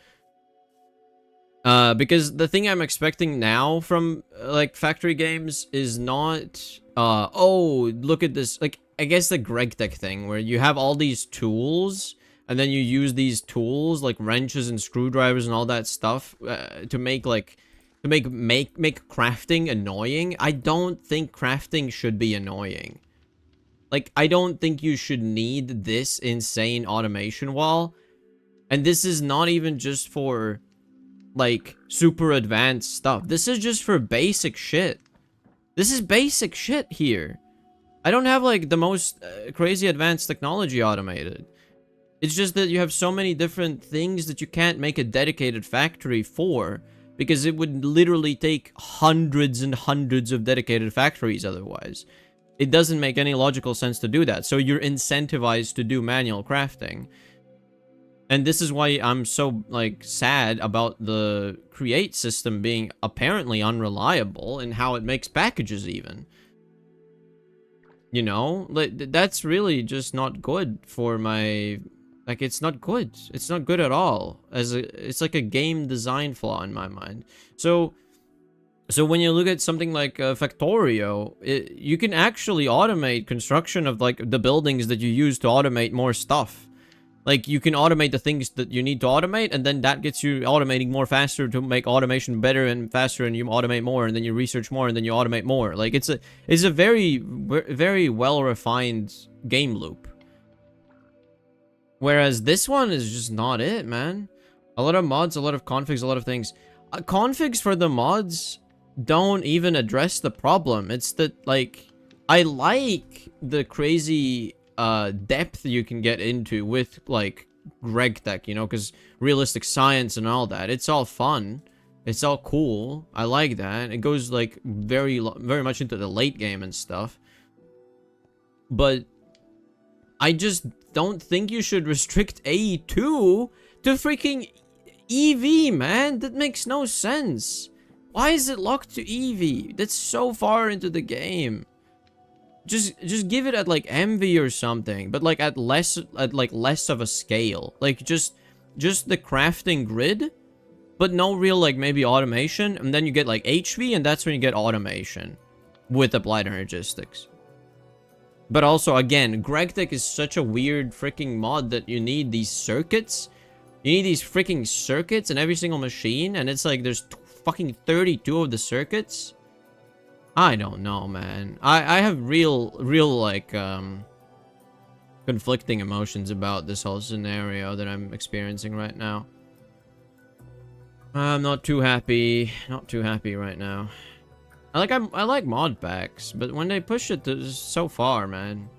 Because the thing I'm expecting now from, like, factory games is not, oh, look at this. Like, I guess the GregTech thing, where you have all these tools, and then you use these tools, like wrenches and screwdrivers and all that stuff, to make, like, to make crafting annoying. I don't think crafting should be annoying. Like, I don't think you should need this insane automation wall. And this is not even just for, like, super advanced stuff. This is just for basic shit. This is basic shit here. I don't have, like, the most crazy advanced technology automated. It's just that you have so many different things that you can't make a dedicated factory for, because it would literally take hundreds and hundreds of dedicated factories otherwise. It doesn't make any logical sense to do that. So you're incentivized to do manual crafting. And this is why I'm so, like, sad about the create system being apparently unreliable in how it makes packages even. You know? Like, that's really just not good for my... Like, it's not good. It's not good at all. It's like a game design flaw in my mind. So when you look at something like Factorio, you can actually automate construction of, like, the buildings that you use to automate more stuff. Like, you can automate the things that you need to automate, and then that gets you automating more faster to make automation better and faster, and you automate more, and then you research more, and then you automate more. Like, it's a very, very well-refined game loop. Whereas this one is just not it, man. A lot of mods, a lot of configs, a lot of things. Configs for the mods don't even address the problem. It's that, like, I like the crazy depth you can get into with, like, GregTech, you know, because realistic science and all that. It's all fun. It's all cool. I like that. It goes, like, very much into the late game and stuff. But I just don't think you should restrict AE2 to freaking EV, man. That makes no sense. Why is it locked to EV? That's so far into the game. Just give it at, like, MV or something, but, like, at less of a scale. Like, just the crafting grid, but no real, like, maybe automation, and then you get, like, HV, and that's when you get automation with applied energistics. But also, again, GregTech is such a weird freaking mod that you need these circuits. You need these freaking circuits in every single machine, and it's like there's fucking 32 of the circuits. I don't know, man. I have real, like, conflicting emotions about this whole scenario that I'm experiencing right now. I'm not too happy. Not too happy right now. I like mod packs, but when they push it to so far, man,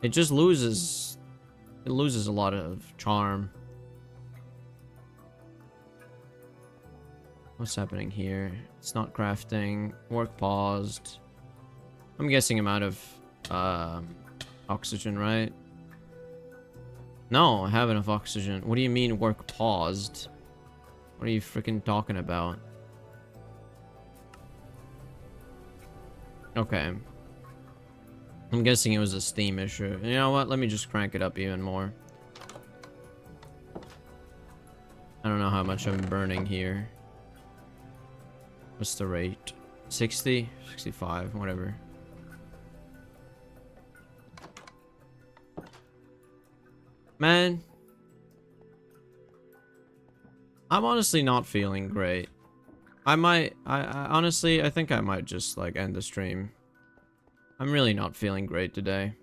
it just loses. It loses a lot of charm. What's happening here? It's not crafting. Work paused. I'm guessing I'm out of oxygen, right? No, I have enough oxygen. What do you mean work paused? What are you freaking talking about? Okay. I'm guessing it was a Steam issue. You know what? Let me just crank it up even more. I don't know how much I'm burning here. What's the rate? 60? 65? Whatever. Man. I'm honestly not feeling great. I honestly, I think I might just, like, end the stream. I'm really not feeling great today.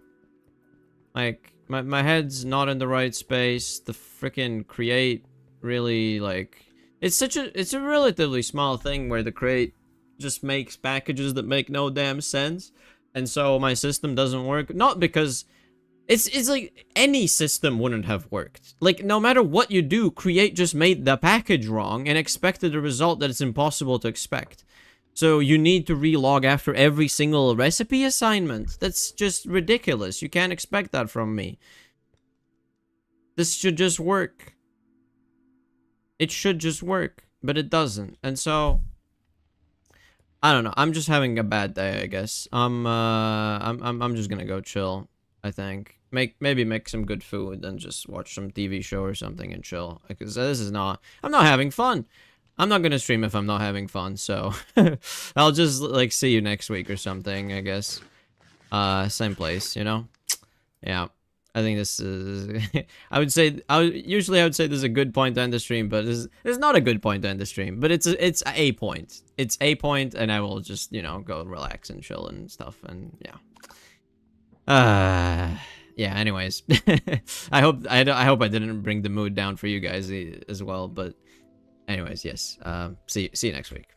Like, my head's not in the right space. The frickin' create really, like... It's a relatively small thing where the crate just makes packages that make no damn sense. And so my system doesn't work. Not because... It's like, any system wouldn't have worked. Like, no matter what you do, Create just made the package wrong and expected a result that it's impossible to expect. So you need to relog after every single recipe assignment. That's just ridiculous. You can't expect that from me. This should just work. It should just work, but it doesn't. And so... I don't know. I'm just having a bad day, I guess. I'm just gonna go chill, I think. Maybe make some good food and just watch some TV show or something and chill. Because this is not... I'm not having fun. I'm not gonna stream if I'm not having fun, so... I'll just, like, see you next week or something, I guess. Same place, you know? Yeah. I think this is... Usually I would say this is a good point to end the stream, but this is not a good point to end the stream. But it's a point. It's a point, and I will just, you know, go relax and chill and stuff, and yeah. Yeah, anyways. I hope I didn't bring the mood down for you guys as well, but anyways, yes. See you next week.